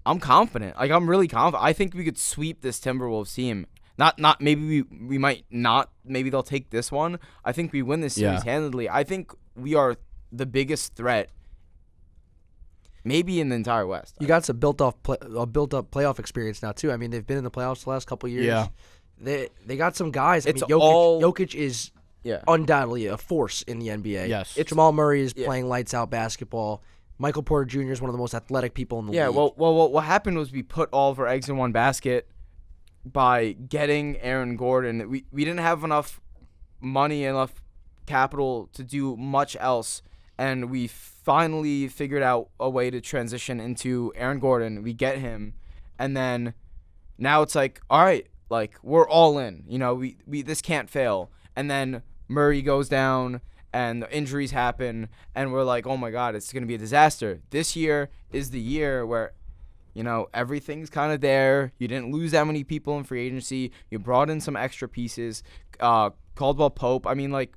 I'm confident. Like, I'm really confident. I think we could sweep this Timberwolves team. Not maybe we might not. Maybe they'll take this one. I think we win this series handedly. I think we are the biggest threat, maybe in the entire West. You got some built-up playoff experience now too. I mean, they've been in the playoffs the last couple of years. Yeah, they got some guys. It's Jokic is undoubtedly a force in the NBA. Yes, Jamal Murray is playing lights out basketball. Michael Porter Jr. is one of the most athletic people in the league. Yeah, well, what happened was we put all of our eggs in one basket by getting Aaron Gordon. We didn't have enough money, enough capital to do much else, and we finally figured out a way to transition into Aaron Gordon. We get him, and then now it's like, all right, like, we're all in. You know, we this can't fail. And then Murray goes down, and the injuries happen, and we're like, oh my God, it's going to be a disaster. This year is the year where, you know, everything's kind of there. You didn't lose that many people in free agency. You brought in some extra pieces. Caldwell Pope. I mean, like,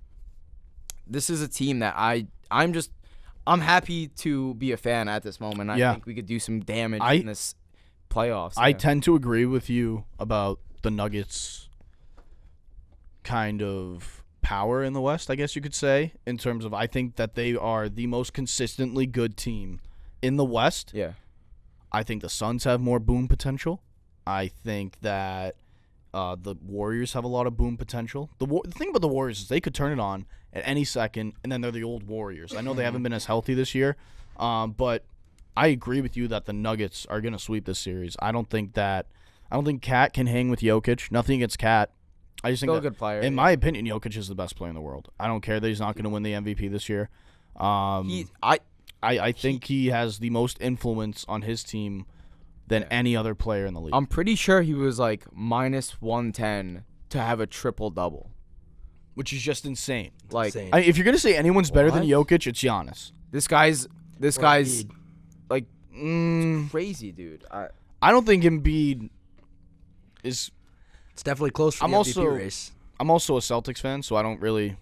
this is a team that I'm happy to be a fan at this moment. I think we could do some damage in this playoffs. I tend to agree with you about the Nuggets' kind of power in the West, I guess you could say, in terms of I think that they are the most consistently good team in the West. Yeah. I think the Suns have more boom potential. I think that the Warriors have a lot of boom potential. The thing about the Warriors is they could turn it on at any second, and then they're the old Warriors. I know they haven't been as healthy this year, but I agree with you that the Nuggets are going to sweep this series. I don't think Kat can hang with Jokic. Nothing against Kat. I just think a good player. In my opinion, Jokic is the best player in the world. I don't care that he's not going to win the MVP this year. I think he has the most influence on his team than any other player in the league. I'm pretty sure he was like minus 110 to have a triple-double. Which is just insane. Like, if you're going to say anyone's better than Jokic, it's Giannis. This guy's like it's crazy, dude. I don't think Embiid is... It's definitely close for the MVP race. I'm also a Celtics fan, so I don't really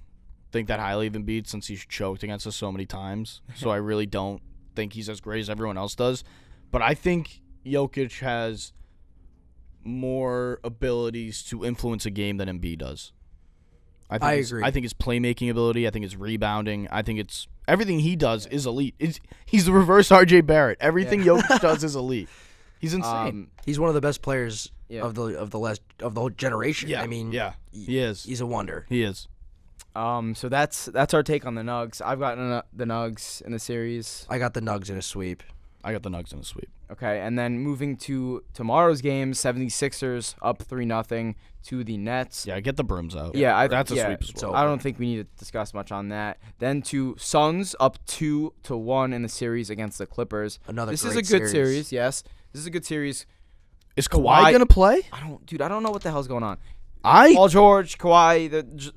think that highly of Embiid since he's choked against us so many times. So I really don't think he's as great as everyone else does. But I think Jokic has more abilities to influence a game than Embiid does. I agree. I think his playmaking ability, I think his rebounding, I think it's everything he does is elite. He's the reverse RJ Barrett. Everything Jokic does is elite. He's insane. He's one of the best players of the whole generation. Yeah. I mean, he is. He's a wonder. He is. So that's our take on the Nugs. I've gotten the Nugs in the series. I got the Nugs in a sweep. I got the Nugs in a sweep. Okay, and then moving to tomorrow's game, 76ers up 3-0 to the Nets. Yeah, get the brooms out. Yeah, that's a sweep as well. I don't think we need to discuss much on that. Then to Suns up 2-1 in the series against the Clippers. This is a good series. Yes, this is a good series. Is Kawhi gonna play? I don't know what the hell's going on. Paul George, Kawhi.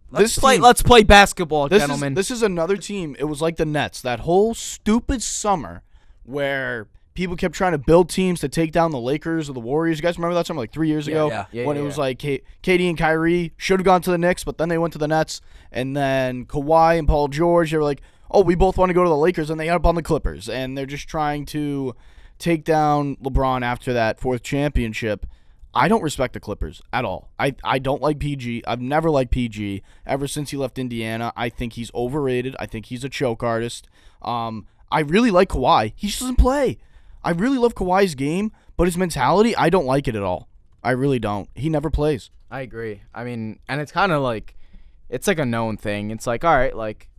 Let's play basketball, gentlemen. This is another team. It was like the Nets. That whole stupid summer where people kept trying to build teams to take down the Lakers or the Warriors. You guys remember that summer, like 3 years ago? When it was like KD and Kyrie should have gone to the Knicks, but then they went to the Nets. And then Kawhi and Paul George, they were like, oh, we both want to go to the Lakers, and they end up on the Clippers. And they're just trying to take down LeBron after that 4th championship. I don't respect the Clippers at all. I don't like PG. I've never liked PG. Ever since he left Indiana, I think he's overrated. I think he's a choke artist. I really like Kawhi. He just doesn't play. I really love Kawhi's game, but his mentality, I don't like it at all. I really don't. He never plays. I agree. I mean, and it's kind of like, it's like a known thing. It's like, all right, like,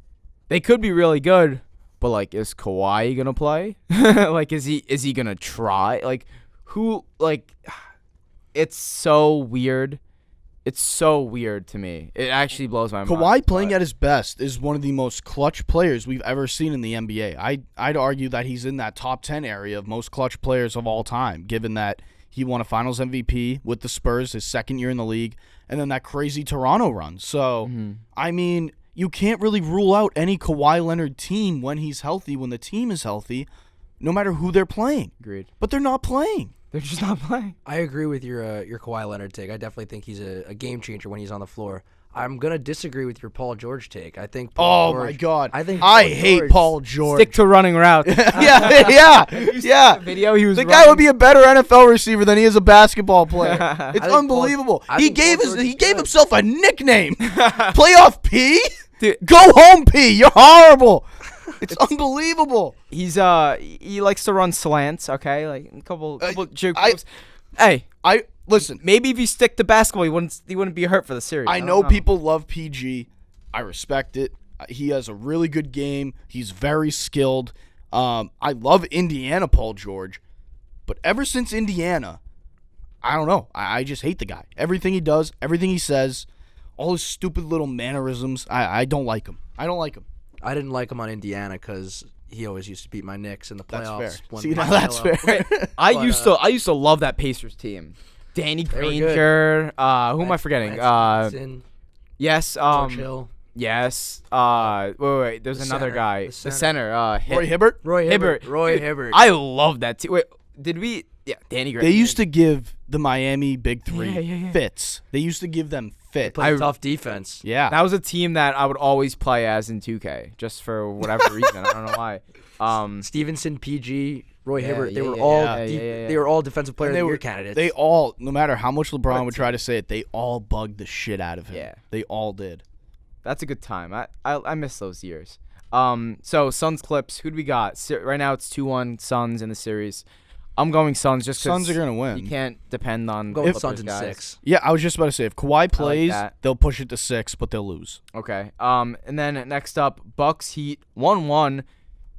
they could be really good, but like, is Kawhi gonna play? Like, is he gonna try? Like, who? Like, it's so weird. It's so weird to me. It actually blows my mind. Kawhi playing at his best is one of the most clutch players we've ever seen in the NBA. I'd argue that he's in that top 10 area of most clutch players of all time, given that he won a Finals MVP with the Spurs his 2nd year in the league, and then that crazy Toronto run. So, I mean, you can't really rule out any Kawhi Leonard team when he's healthy, when the team is healthy, no matter who they're playing. Agreed. But they're not playing. They're just not playing. I agree with your Kawhi Leonard take. I definitely think he's a game changer when he's on the floor. I'm gonna disagree with your Paul George take. I think Paul George, my God, I hate Paul George. Stick to running routes. yeah. The video he was. The guy would be a better NFL receiver than he is a basketball player. It's unbelievable. He gave himself a nickname. Playoff P. Dude. Go home P. You're horrible. It's unbelievable. He likes to run slants, okay? Like a couple juke moves. Listen, maybe if you stick to basketball, he wouldn't be hurt for the series. I know people love PG. I respect it. He has a really good game. He's very skilled. I love Indiana Paul George, but ever since Indiana, I don't know. I just hate the guy. Everything he does, everything he says, all his stupid little mannerisms. I don't like him. I didn't like him on Indiana because he always used to beat my Knicks in the playoffs. That's fair. See, now that's fair. I used to love that Pacers team. Danny Granger. Who am I forgetting? Yes. George Hill. Yes. Wait. There's another guy. The center. Roy Hibbert. Roy Hibbert. I love that team. Wait, did we? Yeah, Danny Granger. They used to give the Miami Big Three fits. They used to give them fits. Play tough defense. Yeah. That was a team that I would always play as in 2K, just for whatever reason. I don't know why. Stevenson, PG, Roy Hibbert. They were all defensive player of the year candidates. They all, no matter how much LeBron would try to say it, they all bugged the shit out of him. Yeah. They all did. That's a good time. I miss those years. So Suns Clips. Who do we got? Right now it's 2-1 Suns in the series. I'm going Suns just because Suns are gonna win. You can't depend on go with Suns in 6. Yeah, I was just about to say if Kawhi plays, they'll push it to 6, but they'll lose. Okay. And then next up, Bucks Heat 1-1.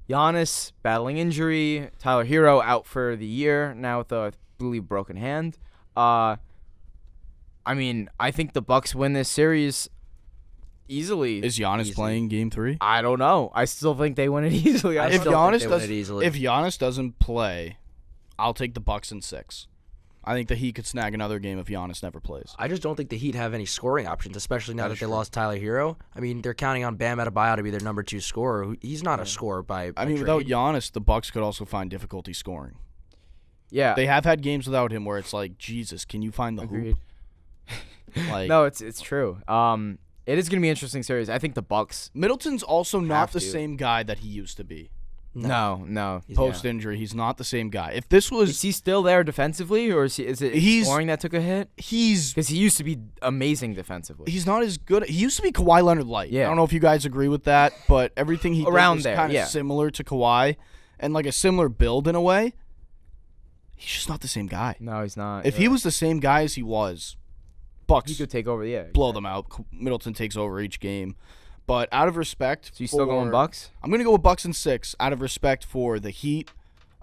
Giannis battling injury. Tyler Hero out for the year now with a, I believe, broken hand. I mean, I think the Bucks win this series easily. Is Giannis playing Game 3? I don't know. I still think they win it easily. If Giannis doesn't play, I'll take the Bucks in 6. I think the Heat could snag another game if Giannis never plays. I just don't think the Heat have any scoring options, especially now that they lost Tyler Hero. I mean, they're counting on Bam Adebayo to be their number 2 scorer. He's not a scorer by trade. Without Giannis, the Bucks could also find difficulty scoring. Yeah. They have had games without him where it's like, Jesus, can you find the hoop? No, it's true. It is going to be an interesting series. I think the Bucks. Middleton's also not the same guy that he used to be. No. Post-injury, he's not the same guy. If this was, is he still there defensively, or is it scoring that took a hit? Because he used to be amazing defensively. He's not as good. He used to be Kawhi Leonard light. Yeah. I don't know if you guys agree with that, but everything he around did was there, kind of similar to Kawhi, and like a similar build in a way. He's just not the same guy. No, he's not. If he was the same guy as he was, Bucks he could take over. Yeah, blow them out. Middleton takes over each game. But out of respect, so you still going Bucks? I'm gonna go with Bucks in 6. Out of respect for the Heat,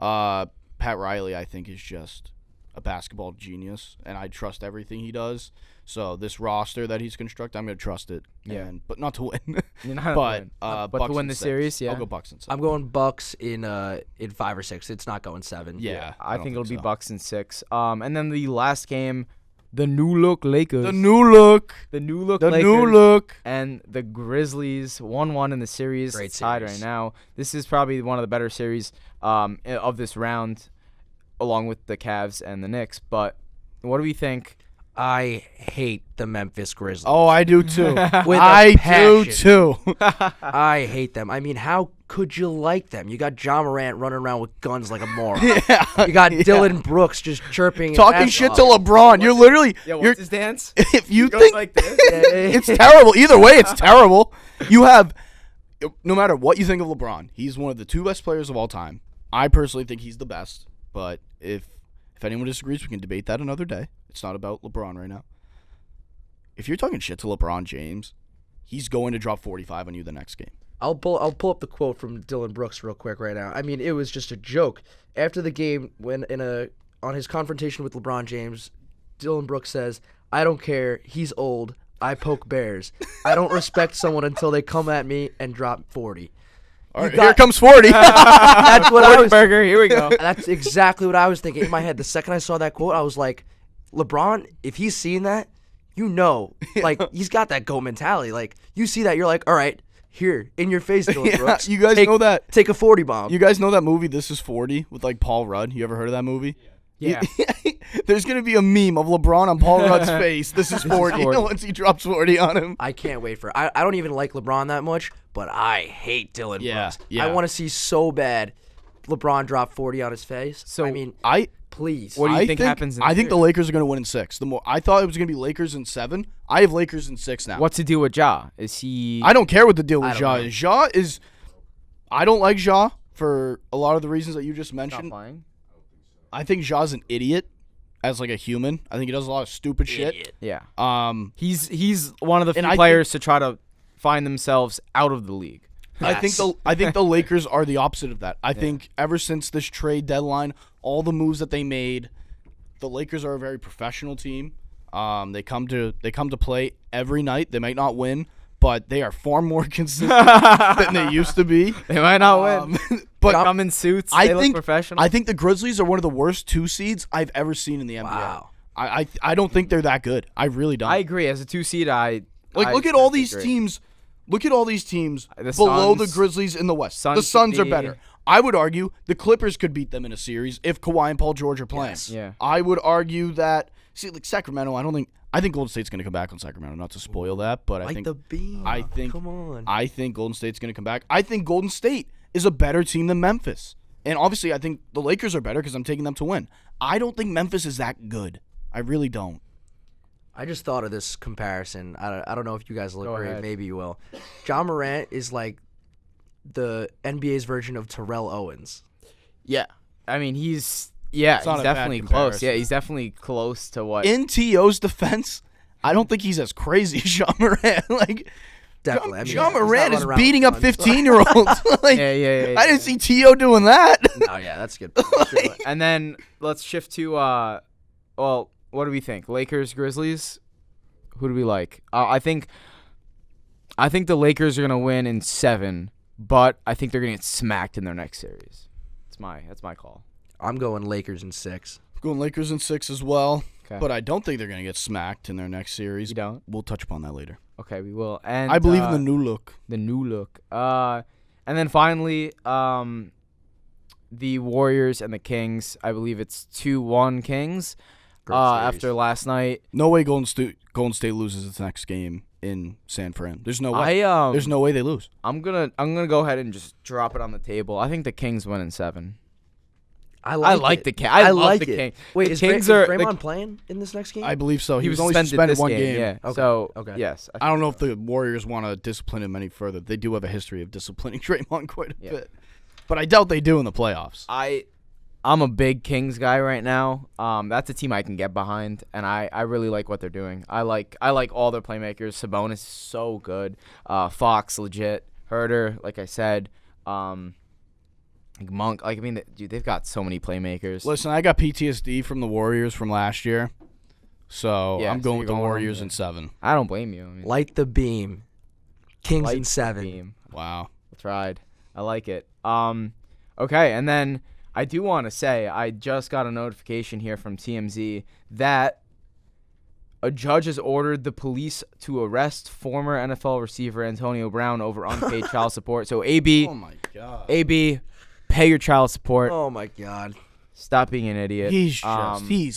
Pat Riley I think is just a basketball genius, and I trust everything he does. So this roster that he's constructed, I'm gonna trust it. Yeah, but not to win. but Bucks to win the series, yeah. I'll go Bucks in 6. I'm going Bucks in 5 or 6. It's not going 7. Yeah, I think it'll be Bucks in 6. And then the last game, The new look Lakers. The new look. The new look The Lakers. new look. And the Grizzlies 1-1 in the series. Great It's tied series. right now. This is probably one of the better series of this round, along with the Cavs and the Knicks. But what do we think? I hate the Memphis Grizzlies. Oh, I do too. With a I do passion. too. I hate them. I mean, how could you like them? You got John Morant running around with guns like a moron. You got Dylan Brooks just chirping. his Talking ass shit off. to LeBron. You're literally. Yeah, you're, what's his dance? if you Goes think like this. it's terrible. Either way, it's terrible. You have, no matter what you think of LeBron, he's one of the 2 best players of all time. I personally think he's the best. But if anyone disagrees, we can debate that another day. It's not about LeBron right now. If you're talking shit to LeBron James, he's going to drop 45 on you the next game. I'll pull up the quote from Dylan Brooks real quick right now. I mean, it was just a joke. After the game, when on his confrontation with LeBron James, Dylan Brooks says, "I don't care. He's old. I poke bears. I don't respect someone until they come at me and drop 40." All right, here comes 40. That's what I was. Burger, here we go. That's exactly what I was thinking in my head. The second I saw that quote, I was like, LeBron, if he's seeing that, like he's got that GOAT mentality. Like you see that, you're like, all right, here in your face, Dylan Yeah, Brooks. you guys know that. Take a 40 bomb. You guys know that movie, This Is 40, with like Paul Rudd? You ever heard of that movie? Yeah. There's going to be a meme of LeBron on Paul Rudd's face. This is 40. 40. Once he drops 40 on him. I can't wait for it. I don't even like LeBron that much, but I hate Dylan Brooks. Yeah. I want to see so bad LeBron drop 40 on his face. So, I mean, I please. What do you think happens in I the think the series? Lakers are going to win in 6. I thought it was going to be Lakers in 7. I have Lakers in 6 now. What's the deal with Ja? Is he? I don't care what the deal I with don't Ja know. is. Ja is. I don't like Ja for a lot of the reasons that you just Not mentioned. playing? I think Ja's an idiot as like a human. I think he does a lot of stupid shit. Idiot. Yeah. He's one of the And few I players to try to find themselves out of the league. I think the Lakers are the opposite of that. I think ever since this trade deadline, all the moves that they made, the Lakers are a very professional team. They come to play every night. They might not win, but they are far more consistent than they used to be. They might not win. But Come in suits. I they think look professional. I think the Grizzlies are one of the worst 2 seeds I've ever seen in the NBA. Wow. I don't think they're that good. I really don't. I agree. As a 2 seed, look at all these teams. Look at all these teams The below the Suns- Grizzlies in the West. Suns The Suns should are be- better. I would argue the Clippers could beat them in a series if Kawhi and Paul George are playing. Yes. Yeah. I would argue that like Sacramento, I think Golden State's going to come back on Sacramento, not to spoil that, but Like the beam. Come on. I think Golden State's going to come back. I think Golden State is a better team than Memphis. And obviously I think the Lakers are better because I'm taking them to win. I don't think Memphis is that good. I really don't. I just thought of this comparison. I don't know if you guys will Go agree. ahead. Maybe you will. John Morant is like the NBA's version of Terrell Owens. Yeah. I mean, he's not a bad definitely close. comparison. Yeah, he's definitely close to what. In T.O.'s defense, I don't think he's as crazy as John Morant. Like, Definitely. John he's not Morant is running around beating with up guns. 15-year-olds. Like, Yeah. I didn't see T.O. doing that. Oh, yeah, that's a good. Point. And then let's shift to well, what do we think? Lakers, Grizzlies. Who do we like? I think the Lakers are gonna win in 7, but I think they're gonna get smacked in their next series. That's my call. I'm going Lakers in 6. Going Lakers in 6 as well. Okay. But I don't think they're going to get smacked in their next series. You don't? We'll touch upon that later. Okay, we will. And I believe in the new look. The new look. And then finally, the Warriors and the Kings. I believe it's 2-1 Kings. Great series. After last night, No way Golden State loses its next game in San Fran. There's no way. There's no way they lose. I'm gonna go ahead and just drop it on the table. I think the Kings win in 7. I like the it. King. I love like the it. King. Wait, The is Kings Draymond playing in this next game? I believe so. He was only suspended this one game. Yeah. Okay, So okay. yes, I don't know if the Warriors want to discipline him any further. They do have a history of disciplining Draymond quite a bit. But I doubt they do in the playoffs. I'm a big Kings guy right now. That's a team I can get behind, and I really like what they're doing. I like all their playmakers. Sabonis is so good. Fox legit. Herter, like I said. Like Monk. Like I mean, dude, they've got so many playmakers. Listen, I got PTSD from the Warriors from last year. So Yeah, I'm so going you're with the going on Warriors there. in 7. I don't blame you. I mean, Light the beam. Kings light in the 7. beam. Wow. Tried. I like it. Okay, and then I do want to say I just got a notification here from TMZ that A judge has ordered the police to arrest former NFL receiver Antonio Brown over unpaid child support. So, AB, Oh my god. AB, pay your child support. Oh my God. Stop being an idiot. He's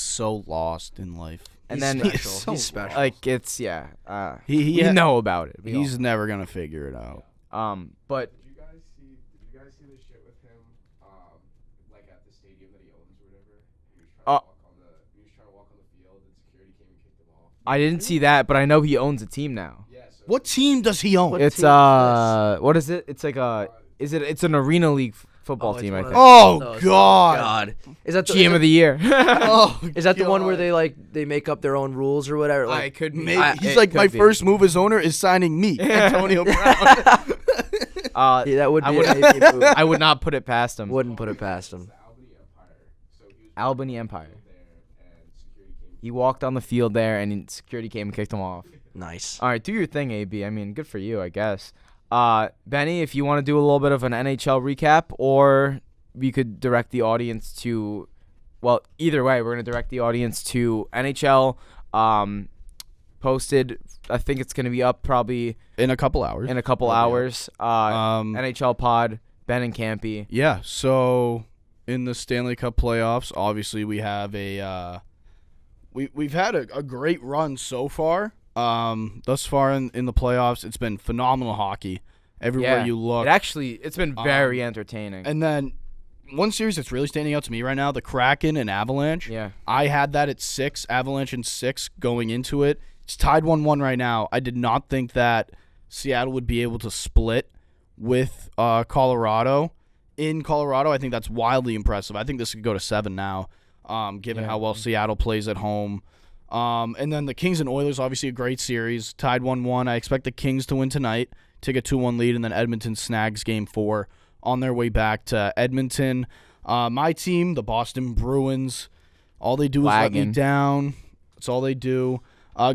so lost in life. And He's then special. so He's special. like it's He we know about it. We He's never gonna figure it out. but Did you guys see the shit with him, like at the stadium that he owns or whatever? He was trying to walk on the field, and security came and kicked him off. I didn't see that, but I know he owns a team now. Yeah, so What team does he own? It's team is what is it? It's like it's an arena league football it's team, I one of think. those- Oh it's- God. Is that the GM of the year. Oh, Is that the one where God. they make up their own rules or whatever? Like, could He's like, my first move as owner is signing me, Antonio Brown. yeah, that would be I would- an AP move. I would not put it past him. Wouldn't put it past him. the Albany Empire. So he was Albany Empire. there, and security came. He walked on the field there, and security came and kicked him off. Nice. All right, do your thing, AB. I mean, good for you, I guess. Benny, if you want to do a little bit of an NHL recap, or we could direct the audience to, well, either way, we're going to direct the audience to NHL posted. I think it's going to be up probably In a couple hours. in a couple hours. NHL pod, Ben and Campy. Yeah, so in the Stanley Cup playoffs, obviously we have we've had a great run so far. Thus far in the playoffs, it's been phenomenal hockey. Everywhere you look. It's been very entertaining. And then one series that's really standing out to me right now, the Kraken and Avalanche. Yeah. I had that at 6, Avalanche in 6 going into it. It's tied 1-1 right now. I did not think that Seattle would be able to split with Colorado. In Colorado, I think that's wildly impressive. I think this could go to 7 now, given how well Seattle plays at home. And then the Kings and Oilers, obviously a great series, tied 1-1. I expect the Kings to win tonight, take a 2-1 lead, and then Edmonton snags Game 4 on their way back to Edmonton. My team, the Boston Bruins, all they do is let me down. That's all they do.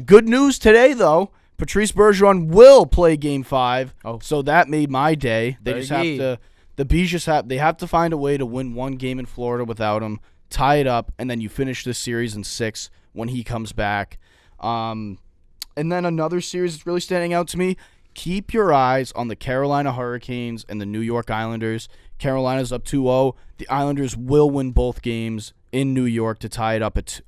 Good news today, though. Patrice Bergeron will play Game 5, so that made my day. They just have to. The Bees they have to find a way to win one game in Florida without him, tie it up, and then you finish this series in 6 when he comes back. And then another series that's really standing out to me, keep your eyes on the Carolina Hurricanes and the New York Islanders. Carolina's up 2-0. The Islanders will win both games in New York to tie it up at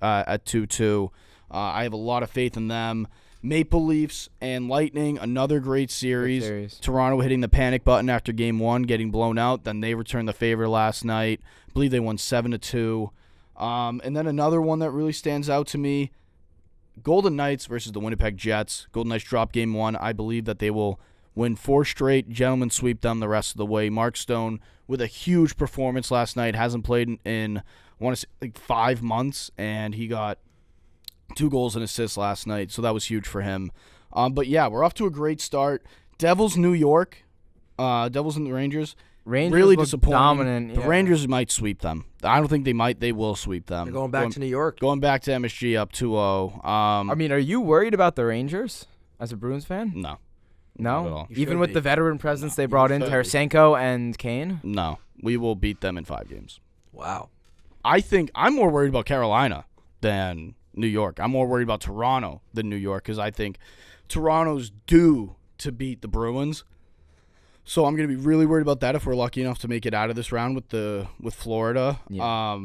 2-2. I have a lot of faith in them. Maple Leafs and Lightning, another great series. Toronto hitting the panic button after Game 1, getting blown out. Then they returned the favor last night. I believe they won 7-2. And then another one that really stands out to me, Golden Knights versus the Winnipeg Jets. Golden Knights dropped Game 1. I believe that they will win 4 straight. Gentlemen sweep them the rest of the way. Mark Stone with a huge performance last night. Hasn't played in I want to say, like 5 months, and he got 2 goals and assists last night, so that was huge for him. But yeah, we're off to a great start. Devils, New York. Devils and the Rangers. Really disappointing. Dominant. The Rangers might sweep them. I don't think they might. They will sweep them. They're going back to New York. Going back to MSG up 2-0. I mean, are you worried about the Rangers as a Bruins fan? No. No? Not at all. You Even should with be. the veteran presence they brought in, should be. Tarasenko and Kane? No. We will beat them in 5 games. Wow. I think I'm more worried about Carolina than New York. I'm more worried about Toronto than New York because I think Toronto's due to beat the Bruins. So I'm going to be really worried about that if we're lucky enough to make it out of this round with Florida. Yeah.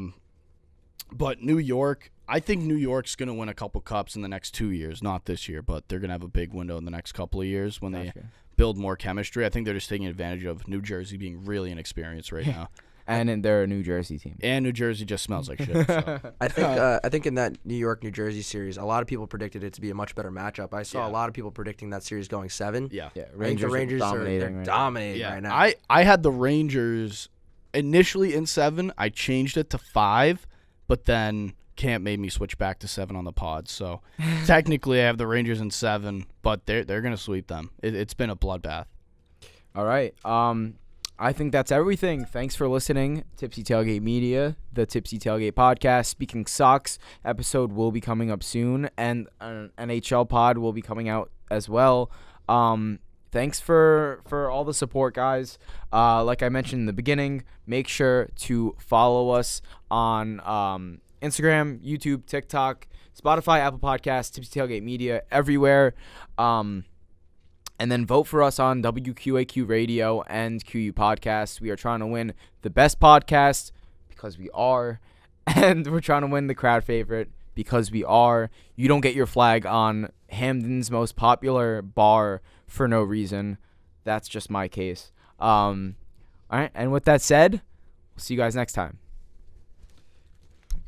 But New York, I think New York's going to win a couple cups in the next 2 years, not this year, but they're going to have a big window in the next couple of years when they build more chemistry. I think they're just taking advantage of New Jersey being really inexperienced right now. And they're a New Jersey team. And New Jersey just smells like shit. So. I think in that New York New Jersey series, a lot of people predicted it to be a much better matchup. I saw a lot of people predicting that series going 7. Yeah. Yeah, I think the Rangers are dominating Yeah, right now. I had the Rangers initially in 7. I changed it to 5, but then Camp made me switch back to 7 on the pod. So technically I have the Rangers in 7, but they're going to sweep them. It's been a bloodbath. All right. I think that's everything. Thanks for listening. Tipsy Tailgate Media, the Tipsy Tailgate podcast. Speaking Sox episode will be coming up soon, and an NHL pod will be coming out as well. Thanks for all the support, guys. Like I mentioned in the beginning, make sure to follow us on Instagram, YouTube, TikTok, Spotify, Apple Podcasts, Tipsy Tailgate Media, everywhere. And then vote for us on WQAQ Radio and QU Podcasts. We are trying to win the best podcast because we are. And we're trying to win the crowd favorite because we are. You don't get your flag on Hamden's most popular bar for no reason. That's just my case. All right. And with that said, we'll see you guys next time.